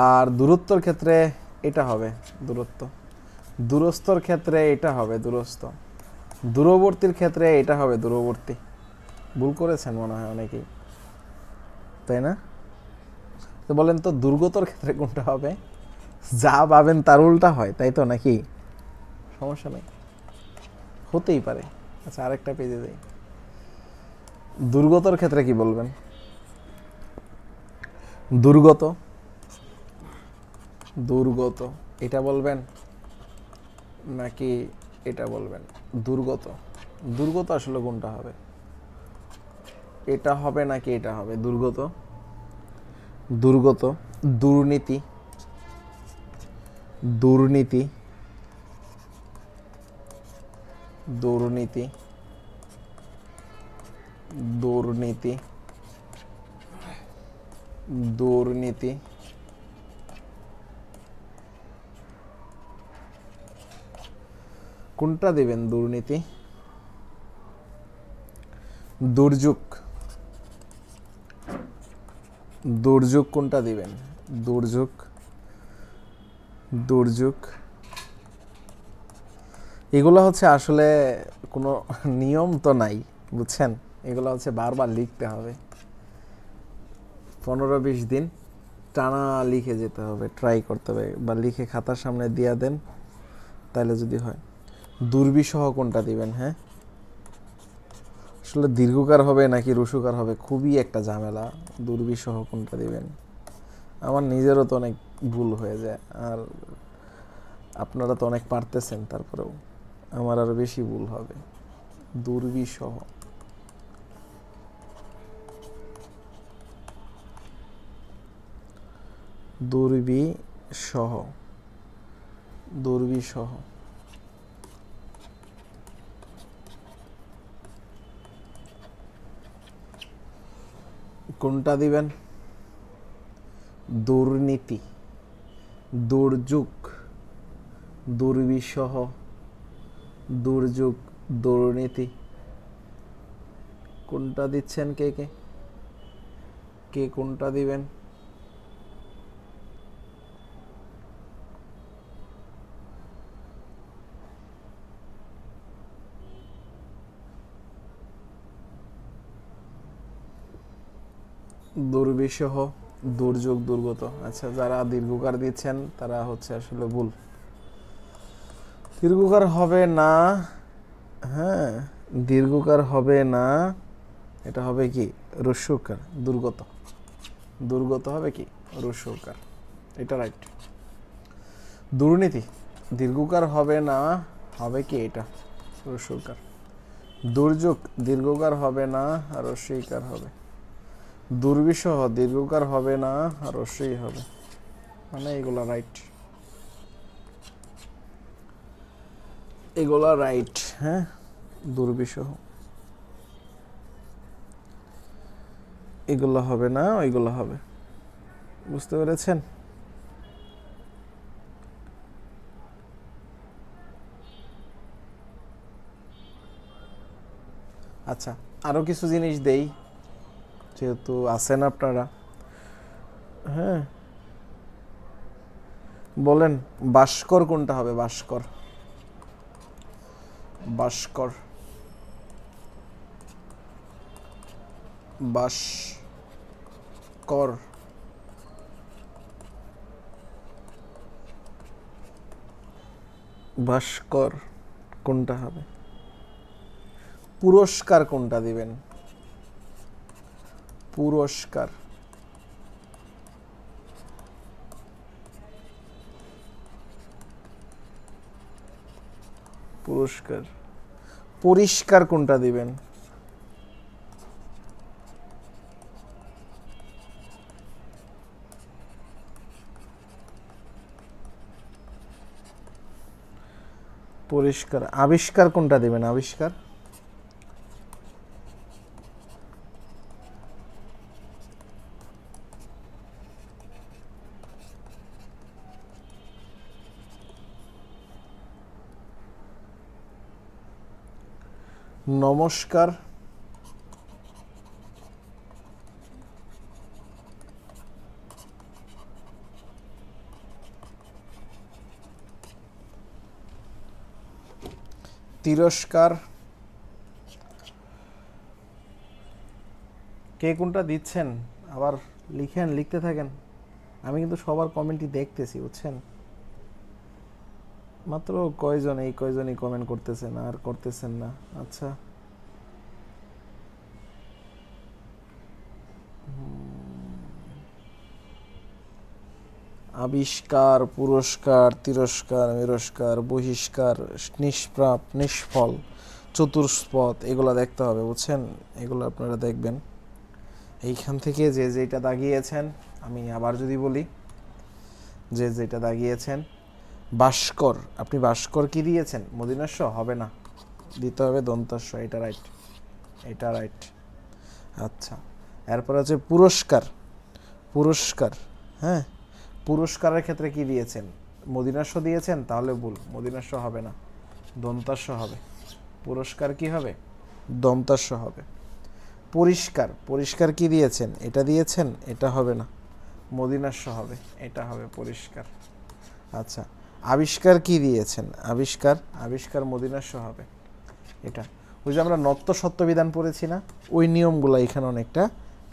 আর দূরত্বর ক্ষেত্রে এটা হবে দূরত্ব, দূরস্থর ক্ষেত্রে এটা হবে দূরস্থ, দূরবর্তীর ক্ষেত্রে এটা হবে দূরবর্তী। ভুল করেছেন মনে হয় অনেকেই, তাই না? তো বলেন তো দুর্গতর ক্ষেত্রে কোনটা হবে? যা পাবেন তার উল্টা হয়, তাই তো নাকি? সমস্যা নেই, হতেই পারে। আচ্ছা, আরেকটা পেজে যাই। দুর্গতর ক্ষেত্রে কি বলবেন? দুর্গত, দুর্গত এটা বলবেন নাকি এটা বলবেন? দুর্গত, দুর্গত আসলে কোনটা হবে? এটা হবে নাকি এটা হবে? দুর্গত, দুর্গত, দুর্নীতি, দুর্নীতি, দুর্নীতি, দুর্নীতি, দুর্নীতি, কোনটা দিবেন? দুর্নীতি, দুর্যোগ, দুর্যোগ কোনটা দিবেন? দুর্যোগ, দুর্যোগ, এগুলো হচ্ছে আসলে কোনো নিয়ম তো নাই, বুঝছেন? এগুলো হচ্ছে বারবার লিখতে হবে, 15-20 দিন টানা লিখে যেতে হবে, ট্রাই করতে হবে, বা লিখে খাতার সামনে দিয়ে দেন, তাহলে যদি হয়। দুর্বিসহ কোনটা দিবেন? হ্যাঁ, আসলে দীর্ঘকার হবে নাকি রসুকার হবে, খুবই একটা ঝামেলা। দুর্বিসহ কোনটা দিবেন? আমার নিজেরও তো অনেক ভুল হয়ে যায়, আর আপনারা তো অনেক পারতেছেন, তারপরেও আমার আরো বেশি ভুল হবে। দুর্বিসহ, দুর্বিসহ, দুর্বিসহ, কোনটা দিবেন? দুর্নীতি, দুর্যোগ, দুর্বিসহ, দুর্যোগ, দুর্নীতি, কোনটা দিচ্ছেন? কে কে কে কোনটা দিবেন? দুর্বিসহ, দুর্যোগ, দুর্গত। আচ্ছা, যারা দীর্ঘকার দিচ্ছেন তারা হচ্ছে আসলে ভুল, দীর্ঘকার হবে না। হ্যাঁ, দীর্ঘকার হবে না, এটা হবে কি? রস্যকার, দুর্গত, দুর্গত হবে কি? রস্যকার, এটা রাইট। দুর্নীতি, দীর্ঘকার হবে না, হবে কি? এটা রস্যকার। দুর্যোগ দীর্ঘকার হবে না, আর রস্বইকার হবে। দুর্বিষহ দীর্ঘকার হবে না, আর রস্বই হবে, মানে এগুলা রাইট, এগুলা রাইট। হ্যাঁ, দুর্বিষহ এগুলো হবে না, ওইগুলো হবে। বুঝতে পেরেছেন? আচ্ছা, আরো কিছু জিনিস দেই, যেহেতু আছেন আপনারা। হ্যাঁ, বলেন ভাস্কর কোনটা হবে? ভাস্কর, ভাস্কর, ভাস্কর, ভাস্কর কোনটা হবে? পুরস্কার কোনটা দিবেন? পুরস্কার, পুরস্কার। পরিষ্কার কোনটা দিবেন? পরিষ্কার। আবিষ্কার কোনটা দিবেন? আবিষ্কার, নমস্কার, তিরস্কার। কে কোনটা দিচ্ছেন আবার লিখেন, লিখতে থাকেন। আমি কিন্তু সবার কমেন্টই দেখতেছি, বুঝছেন? মাত্র কয়জন, এই কয়জনই কমেন্ট করতেছেন, আর করতেছেন না। আচ্ছা, আবিষ্কার, পুরস্কার, তিরস্কার, মিরস্কার, বহিষ্কার, নিষ্প্রাপ, নিষ্ফল, চতুষ্পদ, এগুলো দেখতে হবে, বুঝছেন? এগুলো আপনারা দেখবেন। এইখান থেকে যে যেটা দাগিয়েছেন, আমি আবার যদি বলি, যে যেটা দাগিয়েছেন ভাস্কর, আপনি ভাস্কর কি দিয়েছেন? মদিনাস্য হবে না, দিতে হবে দন্তাস্য। এটা রাইট, এটা রাইট। আচ্ছা, এরপর আছে পুরস্কার, পুরস্কার। হ্যাঁ, পুরস্কারের ক্ষেত্রে কি দিয়েছেন? মদিনাস্য দিয়েছেন, তাহলে ভুল, মদিনাস্য হবে না, দন্তাস্য হবে। পুরস্কার কি হবে? দন্তাস্য হবে। পরিষ্কার, পরিষ্কার কি দিয়েছেন? এটা দিয়েছেন, এটা হবে না, মদিনাস্য হবে, এটা হবে পরিষ্কার। আচ্ছা, আবিষ্কার কি দিয়েছেন? আবিষ্কার, আবিষ্কার মদিনাস্য হবে, এটা। ওই যে আমরা নত্য সত্যবিধান পড়েছি না, ওই নিয়মগুলো এখানে অনেকটা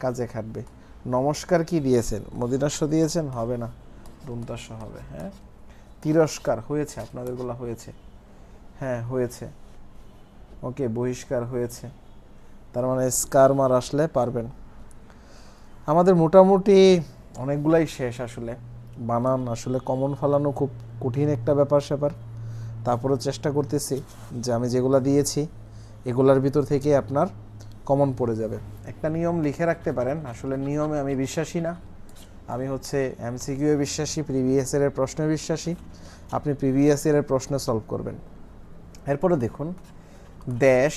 কাজে খাটবে। নমস্কার কি দিয়েছেন? মদিনাস্য দিয়েছেন, হবে না, দন্তাস্য হবে। হ্যাঁ, তিরস্কার হয়েছে, আপনাদেরগুলো হয়েছে। হ্যাঁ, হয়েছে। ওকে, বহিষ্কার হয়েছে, তার মানে স্কার মার আসলে পারবেন। আমাদের মোটামুটি অনেকগুলাই শেষ। আসলে বানান আসলে কমন ফেলানো খুব কঠিন একটা ব্যাপার স্যাপার। তারপরেও চেষ্টা করতেছি যে আমি যেগুলো দিয়েছি এগুলার ভিতর থেকে আপনার কমন পড়ে যাবে। একটা নিয়ম লিখে রাখতে পারেন, আসলে নিয়মে আমি বিশ্বাসী না, আমি হচ্ছে এমসিকিউ বিশ্বাসী, প্রিভিয়াস ইয়ারের প্রশ্নে বিশ্বাসী। আপনি প্রিভিয়াস ইয়ারের প্রশ্ন সলভ করবেন। এরপরে দেখুন, দেশ,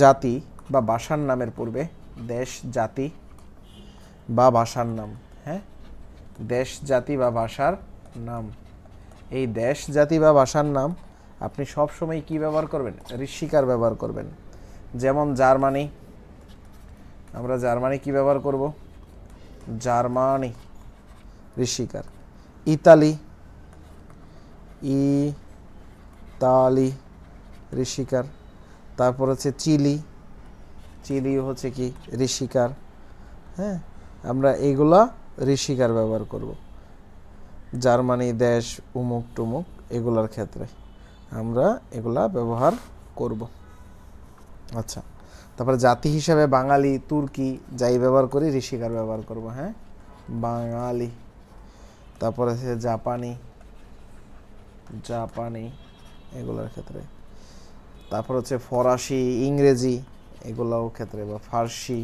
জাতি বা ভাষার নামের পূর্বে, দেশ, জাতি বা ভাষার নাম। হ্যাঁ, দেশ, জাতি বা ভাষার নাম। এই দেশ, জাতি বা ভাষার নাম আপনি সব সময় কি ব্যবহার করবেন? ঋষিকার ব্যবহার করবেন। যেমন জার্মানি, আমরা জার্মানি কি ব্যবহার করব? জার্মানি, ঋষিকার। ইতালি, ইতালি, ঋষিকার। তারপর হচ্ছে চিলি, চিলি হচ্ছে কি? ঋষিকার। হ্যাঁ, আমরা এইগুলা ঋষিকার ব্যবহার করব। জার্মানি, দেশ, উমুক টুমুক, এগুলার ক্ষেত্রে আমরা এগুলা ব্যবহার করব। আচ্ছা, তারপরে জাতি হিসাবে বাঙালি, তুর্কি যাই ব্যবহার করি, ঋষিকার ব্যবহার করব। হ্যাঁ, বাঙালি। তারপরে আছে জাপানি, জাপানি, এগুলোর ক্ষেত্রে তারপর হচ্ছে ফরাসি, ইংরেজি এগুলোও ক্ষেত্রে বা ফার্সি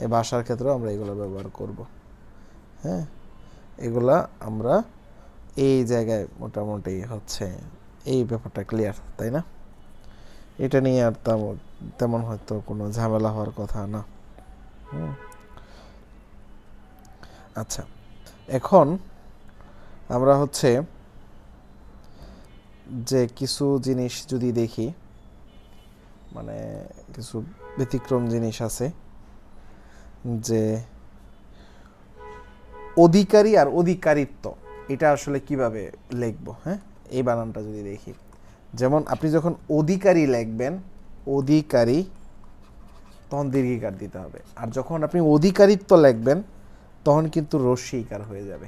এই ভাষার ক্ষেত্রেও আমরা এগুলো ব্যবহার করব। হ্যাঁ, এগুলা আমরা এই জায়গায় মোটামুটি হচ্ছে এই ব্যাপারটা ক্লিয়ার, তাই না? এটা নিয়ে আর তেমন হয়তো কোনো ঝামেলা হওয়ার কথা না। আচ্ছা, এখন আমরা হচ্ছে যে কিছু জিনিস যদি দেখি, মানে কিছু ব্যতিক্রম জিনিস আছে, যে অধিকারী আর অধিকারিত্ব এটা আসলে কিভাবে লিখবো। হ্যাঁ, এই বানানটা যদি দেখি, যেমন আপনি যখন অধিকারী লিখবেন, অধিকারী, তখন দীর্ঘিকার দিতে হবে। আর যখন আপনি অধিকারিত্ব লিখবেন তখন কিন্তু রস্যইকার হয়ে যাবে।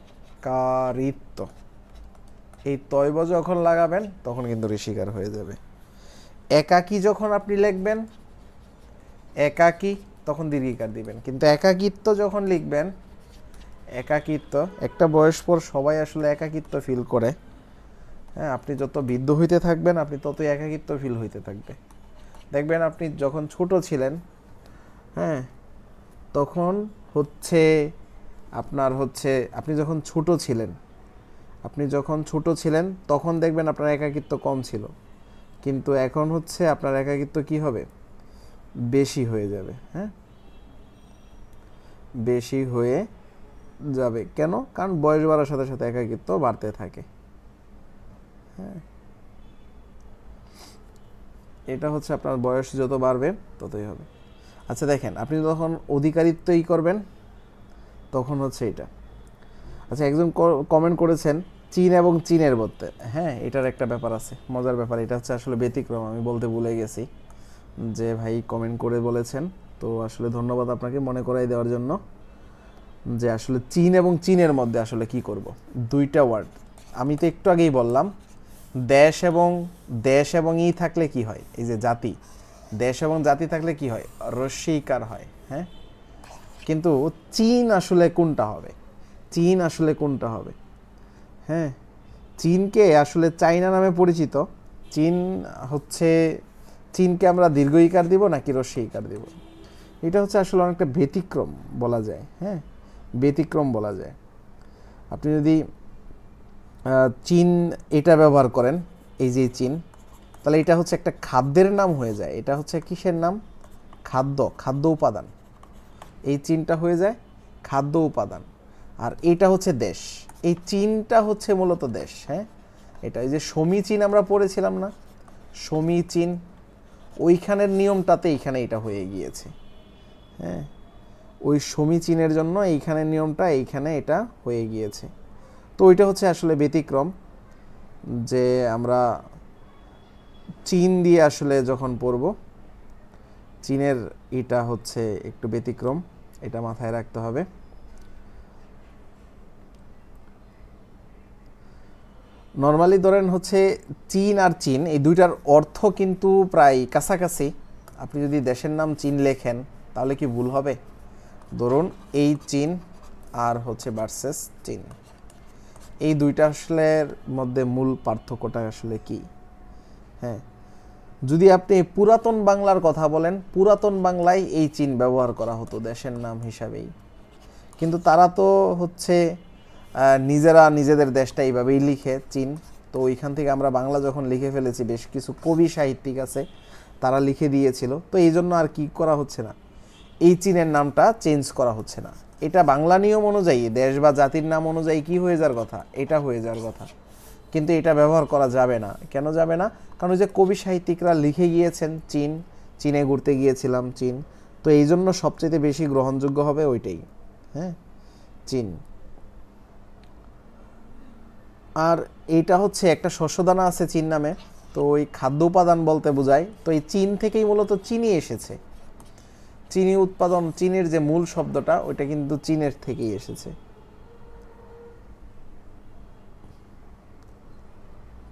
অধিকারিত্ব, এই তয়ব যখন লাগাবেন তখন কিন্তু ঋষিকার হয়ে যাবে। একাকী যখন আপনি লিখবেন, একাকী, তখন দীর্ঘিকার দিবেন। কিন্তু একাকিত্ব যখন লিখবেন, একাকিত্ব, একটা বয়স পর সবাই আসলে একাকিত্ব ফিল করে। হ্যাঁ, আপনি যত বৃদ্ধ হইতে থাকবেন আপনি ততই একাকিত্ব ফিল হইতে থাকবে। দেখবেন আপনি যখন ছোট ছিলেন, হ্যাঁ, তখন হচ্ছে আপনার হচ্ছে আপনি যখন ছোট ছিলেন তখন দেখবেন আপনার একাকিত্ব কম ছিল, কিন্তু এখন হচ্ছে আপনার একাকিত্ব কি হবে, বেশি হয়ে যাবে। হ্যাঁ, বেশি হয়ে যাবে। কেন? কারণ বয়স বাড়ার সাথে সাথে একাকিত্ব বাড়তে থাকে। হ্যাঁ, এটা হচ্ছে আপনার বয়স যত বাড়বে ততই হবে। আচ্ছা দেখেন, আপনি যখন অধিকারিত্বই করবেন তখন হচ্ছে এটা। আচ্ছা, একজন কমেন্ট করেছেন চীন এবং চীনের মধ্যে। হ্যাঁ, এটার একটা ব্যাপার আছে, মজার ব্যাপার। এটা হচ্ছে আসলে ব্যতিক্রম, আমি বলতে ভুলে গেছি যে ভাই কমেন্ট করে বলেছেন, তো আসলে ধন্যবাদ আপনাকে মনে করাই দেওয়ার জন্য, যে আসলে চীন এবং চীনের মধ্যে আসলে কি করব। দুইটা ওয়ার্ড আমি তো একটু আগেই বললাম, দেশ এবং ই থাকলে কি হয়, এই যে জাতি, দেশ এবং জাতি থাকলে কি হয়, রস্যইকার হয়। হ্যাঁ, কিন্তু চীন আসলে কোনটা হবে, চীন আসলে কোনটা হবে? হ্যাঁ, চীনকে আসলে চাইনা নামে পরিচিত। চীন হচ্ছে, চীনকে আমরা দীর্ঘইকার দিব নাকি রস্যইকার দিব? এটা হচ্ছে আসলে অনেকটা ব্যতিক্রম বলা যায়। হ্যাঁ, ব্যতিক্রম বলা যায়। আপনি যদি চীন এটা ব্যবহার করেন, এই যে চীন, তাহলে এটা হচ্ছে একটা খাদ্যের নাম হয়ে যায়। এটা হচ্ছে কিসের নাম? খাদ্য উপাদান। এই চীনটা হয়ে যায় খাদ্য উপাদান। আর এটা হচ্ছে দেশ, এই চীনটা হচ্ছে মূলত দেশ। হ্যাঁ, এটা এই যে সমীচীন আমরা পড়েছিলাম না, সমীচীন, ওইখানের নিয়মটাতে এইখানে এটা হয়ে গিয়েছে। হ্যাঁ, ওই সমীচীনের জন্য এইখানের নিয়মটা এইখানে এটা হয়ে গিয়েছে। তো ওইটা হচ্ছে আসলে ব্যতিক্রম, যে আমরা চীন দিয়ে আসলে যখন পড়ব, চীনের এটা হচ্ছে একটু ব্যতিক্রম, এটা মাথায় রাখতে হবে। নর্মালি ধরেন হচ্ছে চীন আর চীন এই দুইটার অর্থ কিন্তু প্রায় কাছাকাছি। আপনি যদি দেশের নাম চীন লেখেন তাহলে কি ভুল হবে? ধরুন এই চীন আর হচ্ছে ভার্সেস চীন, এই দুইটা আসলে মধ্যে মূল পার্থক্যটা আসলে কি? হ্যাঁ, যদি আপনি পুরাতন বাংলার কথা বলেন, পুরাতন বাংলায় এই চীন ব্যবহার করা হতো দেশের নাম হিসাবেই, কিন্তু তারা তো হচ্ছে নিজেরা নিজেদের দেশটা এইভাবেই লিখে চীন। তো ওইখান থেকে আমরা বাংলা যখন লিখে ফেলেছি, বেশ কিছু কবি সাহিত্যিক আছে তারা লিখে দিয়েছিল, তো এই জন্য আর কি করা হচ্ছে না, এই চীনের নামটা চেঞ্জ করা হচ্ছে না। এটা বাংলা নিয়ম অনুযায়ী, দেশ বা জাতির নাম অনুযায়ী কি হয়ে যাওয়ার কথা, এটা হয়ে যাওয়ার কথা, কিন্তু এটা ব্যবহার করা যাবে না। কেন যাবে না? কারণ ওই যে কবি সাহিত্যিকরা লিখে গিয়েছেন চীন, চীনে ঘুরতে গিয়েছিলাম চীন, তো এই জন্য সবচেয়ে বেশি গ্রহণযোগ্য হবে ওইটাই। হ্যাঁ, চীন। আর এইটা হচ্ছে একটা শস্যদানা আছে চীন নামে, তো ওই খাদ্য উপাদান বলতে বোঝায়। তো এই চীন থেকেই মূলত চিনি এসেছে, চিনি উৎপাদন, চীনের যে মূল শব্দটা ওইটা কিন্তু চীনের থেকেই এসেছে।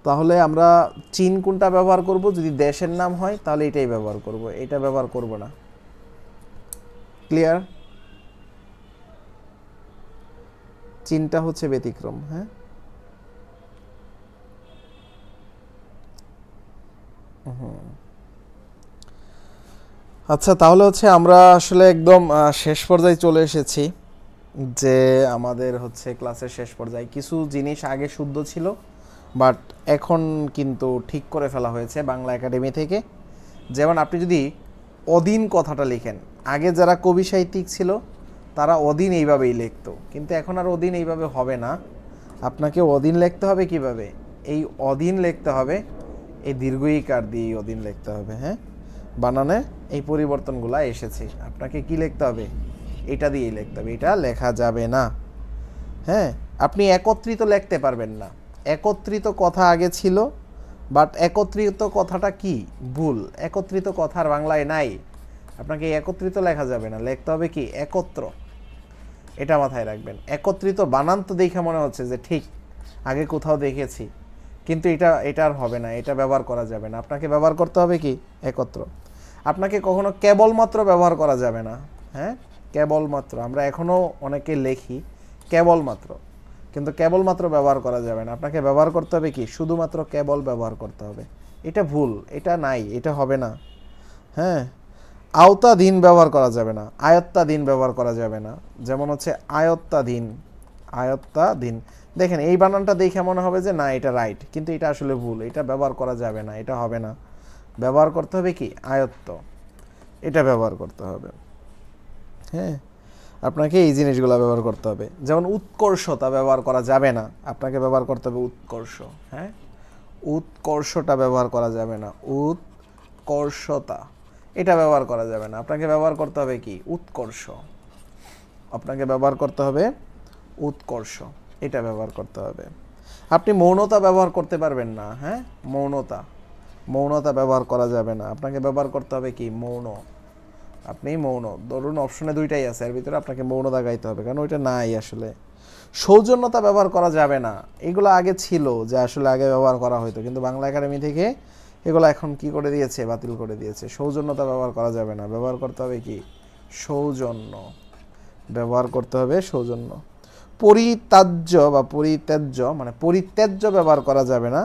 তাহলে আমরা চীন কোনটা ব্যবহার করব? যদি দেশের নাম হয় তাহলে এটাই ব্যবহার করব, এটা ব্যবহার করব না। ক্লিয়ার? চীনটা হচ্ছে ব্যতিক্রম। হ্যাঁ, আচ্ছা, তাহলে হচ্ছে আমরা আসলে একদম শেষ পর্যায়ে চলে এসেছি, যে আমাদের হচ্ছে ক্লাসের শেষ পর্যায়ে কিছু জিনিস আগে শুদ্ধ ছিল, বাট এখন কিন্তু ঠিক করে ফেলা হয়েছে বাংলা একাডেমি থেকে। যেমন আপনি যদি অদিন কথাটা লিখেন, আগে যারা কবি সাহিত্যিক ছিল তারা অদিন এইভাবেই লিখতো, কিন্তু এখন আর অদিন এইভাবে হবে না। আপনাকে অদিন লিখতে হবে কিভাবে? এই অদিন লিখতে হবে এই দীর্ঘ ইকার দিয়ে অদিন লিখতে হবে। হ্যাঁ, বানানে এই পরিবর্তনগুলো এসেছে, আপনাকে কি লিখতে হবে? এটা দিয়েই লিখতে হবে, এটা লেখা যাবে না। হ্যাঁ, আপনি একত্রিত লিখতে পারবেন না। একত্রিত কথা আগে ছিল, বাট একত্রিত কথাটা কি? ভুল। একত্রিত কথার বাংলায় নাই, আপনাকে একত্রিত লেখা যাবে না, লিখতে হবে কি? একত্র। এটা মাথায় রাখবেন। একত্রিত বানান তো দেখে মনে হচ্ছে যে ঠিক, আগে কোথাও দেখেছি, কিন্তু এটা আর হবে না, এটা ব্যবহার করা যাবে না। আপনাকে ব্যবহার করতে হবে কি? একত্র। আপনাকে কখনো কেবলমাত্র ব্যবহার করা যাবে না। হ্যাঁ, কেবলমাত্র আমরা এখনও অনেকে লেখি কেবলমাত্র, কিন্তু কেবলমাত্র ব্যবহার করা যাবে না। আপনাকে ব্যবহার করতে হবে কি? শুধুমাত্র কেবল ব্যবহার করতে হবে। এটা ভুল, এটা নাই, এটা হবে না। হ্যাঁ, আওতাধীন ব্যবহার করা যাবে না, আয়ত্তাধীন ব্যবহার করা যাবে না। যেমন হচ্ছে আয়ত্তাধীন, আয়ত্তাধীন। দেখেন এই বানানটা দেখে মনে হবে যে না এটা রাইট, কিন্তু এটা আসলে ভুল, এটা ব্যবহার করা যাবে না, এটা হবে না। ব্যবহার করতে হবে কি? আয়ত্ত, এটা ব্যবহার করতে হবে। হ্যাঁ, আপনাকে এই জিনিসগুলো ব্যবহার করতে হবে। যেমন উৎকর্ষতা ব্যবহার করা যাবে না, আপনাকে ব্যবহার করতে হবে উৎকর্ষ। হ্যাঁ, উৎকর্ষটা ব্যবহার করা যাবে না, উৎকর্ষতা এটা ব্যবহার করা যাবে না, আপনাকে ব্যবহার করতে হবে কি? উৎকর্ষ। আপনাকে ব্যবহার করতে হবে উৎকর্ষ, এটা ব্যবহার করতে হবে। আপনি মৌনতা ব্যবহার করতে পারবেন না। হ্যাঁ, মৌনতা, মৌনতা ব্যবহার করা যাবে না, আপনাকে ব্যবহার করতে হবে কি? মৌন। আপনি মৌন, ধরুন অপশনে দুইটাই আছে, এর ভিতরে আপনাকে মৌনতা গাইতে হবে, কারণ ওইটা নাই আসলে। সৌজন্যতা ব্যবহার করা যাবে না, এগুলো আগে ছিল, যে আসলে আগে ব্যবহার করা হতো, কিন্তু বাংলা একাডেমি থেকে এগুলো এখন কি করে দিয়েছে? বাতিল করে দিয়েছে। সৌজন্যতা ব্যবহার করা যাবে না, ব্যবহার করতে হবে কি? সৌজন্য। ব্যবহার করতে হবে সৌজন্য। পরিত্যাজ্য বা পরিত্যাজ্য, মানে পরিত্যাজ্য ব্যবহার করা যাবে না,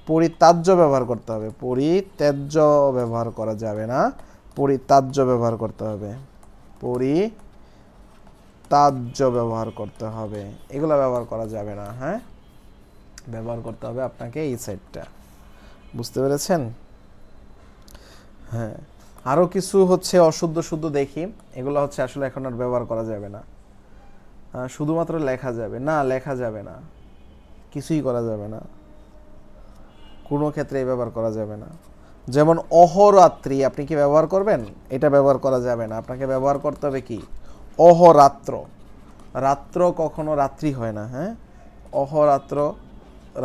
পরিত্যাজ্য ব্যবহার করতে হবে। পরিত্যাজ্য ব্যবহার করা যাবে না, পরিত্যাজ্য ব্যবহার করতে হবে। পরিত্যাজ্য ব্যবহার করতে হবে, এগুলো ব্যবহার করা যাবে না। হ্যাঁ, ব্যবহার করতে হবে আপনাকে এই সাইডটা। বুঝতে পেরেছেন? হ্যাঁ, আরও কিছু হচ্ছে অশুদ্ধ শুদ্ধ দেখি, এগুলো হচ্ছে আসলে এখন আর ব্যবহার করা যাবে না। শুধুমাত্র লেখা যাবে না, লেখা যাবে না, কিছুই করা যাবে না, কোনো ক্ষেত্রেই ব্যবহার করা যাবে না। যেমন অহরাত্রি, আপনি কি ব্যবহার করবেন? এটা ব্যবহার করা যাবে না, আপনাকে ব্যবহার করতে হবে কি? অহরাত্র। রাত্র কখনো রাত্রি হয় না। হ্যাঁ, অহরাত্র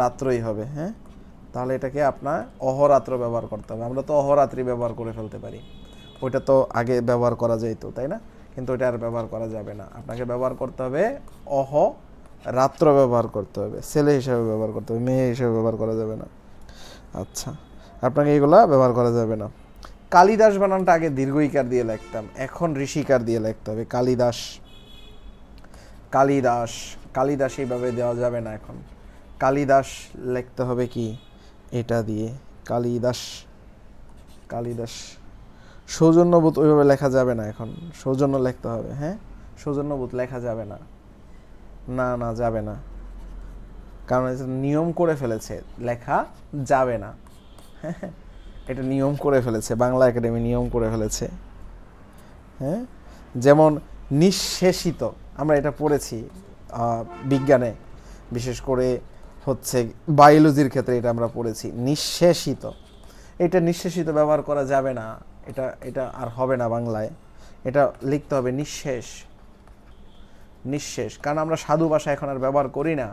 রাত্রই হবে। হ্যাঁ, তাহলে এটাকে আপনার অহরাত্র ব্যবহার করতে হবে। আমরা তো অহরাত্রি ব্যবহার করে ফেলতে পারি, ওইটা তো আগে ব্যবহার করা যেত, তাই না? কিন্তু ওইটা আর ব্যবহার করা যাবে না, আপনাকে ব্যবহার করতে হবে অহরাত্র ব্যবহার করতে হবে। ছেলে হিসাবে ব্যবহার করতে হবে, মেয়ে হিসাবে ব্যবহার করা যাবে না। আচ্ছা, আপনাকে এগুলা ব্যবহার করা যাবে না। কালিদাস বানানটা আগে দীর্ঘ ইকার দিয়ে লিখতাম, এখন ঋষিকার দিয়ে লিখতে হবে। কালিদাস, কালিদাস, কালিদাস এইভাবে দেওয়া যাবে না, এখন কালিদাস লিখতে হবে কি? এটা দিয়ে কালিদাস, কালিদাস। সৌজন্যবোধ ওইভাবে লেখা যাবে না, এখন সৌজন্য লিখতে হবে। হ্যাঁ, সৌজন্যবোধ লেখা যাবে না, না না যাবে না, কারণ এটা নিয়ম করে ফেলেছে, লেখা যাবে না। এটা নিয়ম করে ফেলেছে, বাংলা একাডেমি নিয়ম করে ফেলেছে। হ্যাঁ, যেমন নিঃশেষিত, আমরা এটা পড়েছি বিজ্ঞানে, বিশেষ করে হচ্ছে বায়োলজির ক্ষেত্রে এটা আমরা পড়েছি। নিঃশেষিত, এটা নিঃশেষিত ব্যবহার করা যাবে না, এটা এটা আর হবে না বাংলায়, এটা লিখতে হবে নিঃশেষ। নিঃশেষ, কারণ আমরা সাধু ভাষা এখন আর ব্যবহার করি না,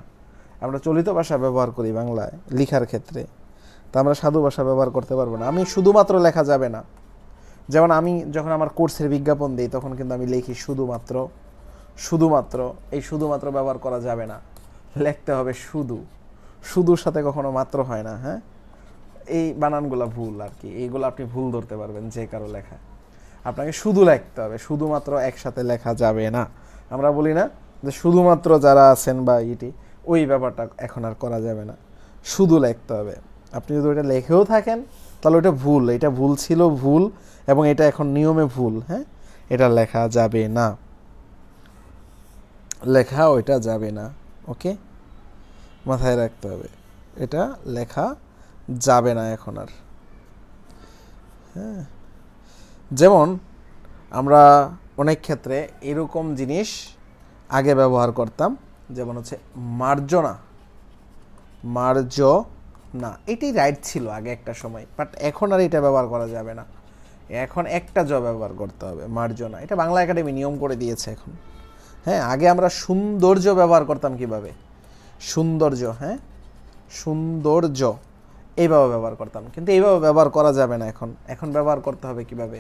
আমরা চলিত ভাষা ব্যবহার করি বাংলায় লেখার ক্ষেত্রে, তা আমরা সাধু ভাষা ব্যবহার করতে পারবো না। আমি শুধুমাত্র লেখা যাবে না, যেমন আমি যখন আমার কোর্সের বিজ্ঞাপন দিই তখন কিন্তু আমি লিখি শুধুমাত্র, শুধুমাত্র, এই শুধুমাত্র ব্যবহার করা যাবে না, লিখতে হবে শুধু। শুধুর সাথে কখনো মাত্র হয় না। হ্যাঁ, এই বানানগুলো ভুল আর কি, এইগুলো আপনি ভুল ধরতে পারবেন যে কারো লেখা। আপনাকে শুধু লিখতে হবে, শুধুমাত্র একসাথে লেখা যাবে না। আমরা বলি না যে শুধুমাত্র যারা আছেন বা ইটি, ওই ব্যাপারটা এখন আর করা যাবে না, শুধু লিখতে হবে। আপনি যদি ওইটা লেখেও থাকেন তাহলে ওটা ভুল, এটা ভুল ছিল, ভুল, এবং এটা এখন নিয়মে ভুল। হ্যাঁ, এটা লেখা যাবে না, লেখা ওইটা যাবে না। ওকে, মাথায় রাখতে হবে, এটা লেখা যাবে না এখন আর। হ্যাঁ, যেমন আমরা অনেক ক্ষেত্রে এরকম জিনিস আগে ব্যবহার করতাম, যেমন হচ্ছে মার্জনা, মার্জনা, এটাই রাইট ছিল আগে একটা সময়, বাট এখন আর এটা ব্যবহার করা যাবে না, এখন একটা জ ব্যবহার করতে হবে, মার্জনা। এটা বাংলা একাডেমি নিয়ম করে দিয়েছে এখন। হ্যাঁ, আগে আমরা সৌন্দর্য ব্যবহার করতাম কিভাবে, সৌন্দর্য, হ্যাঁ সৌন্দর্য, এইভাবে ব্যবহার করতাম, কিন্তু এইভাবে ব্যবহার করা যাবে না এখন। এখন ব্যবহার করতে হবে কিভাবে,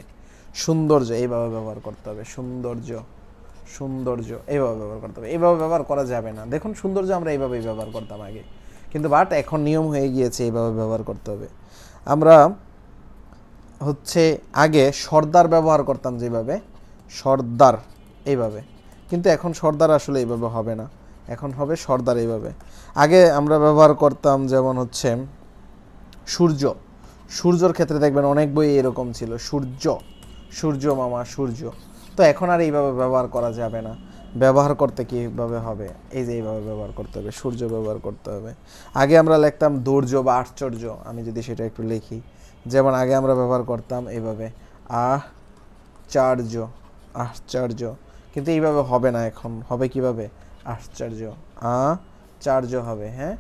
সৌন্দর্য, এইভাবে ব্যবহার করতে হবে, সৌন্দর্য, সৌন্দর্য, এইভাবে ব্যবহার করতে হবে, এইভাবে ব্যবহার করা যাবে না। দেখুন, সৌন্দর্য আমরা এইভাবেই ব্যবহার করতাম আগে, কিন্তু বাট এখন নিয়ম হয়ে গিয়েছে এইভাবে ব্যবহার করতে হবে। আমরা হচ্ছে আগে সর্দার ব্যবহার করতাম যেভাবে, সর্দার এইভাবে, কিন্তু এখন সর্দার আসলে এইভাবে হবে না, এখন হবে সর্দার এইভাবে। আগে আমরা ব্যবহার করতাম যেমন হচ্ছে সূর্য, সূর্যর ক্ষেত্রে দেখবেন অনেক বই এরকম ছিল, সূর্য, সূর্য মামা, সূর্য। তো এখন আর এইভাবে ব্যবহার করা যাবে না, ব্যবহার করতে কীভাবে হবে, এই যে এইভাবে ব্যবহার করতে হবে, সূর্য ব্যবহার করতে হবে। আগে আমরা লিখতাম ধৈর্য বা আশ্চর্য, আমি যদি সেটা একটু লিখি, যেমন আগে আমরা ব্যবহার করতাম এইভাবে, আশ্চর্য, আশ্চর্য, কিন্তু এইভাবে হবে না, এখন হবে কিভাবে, আশ্চর্য, আশ্চর্য হবে। হ্যাঁ,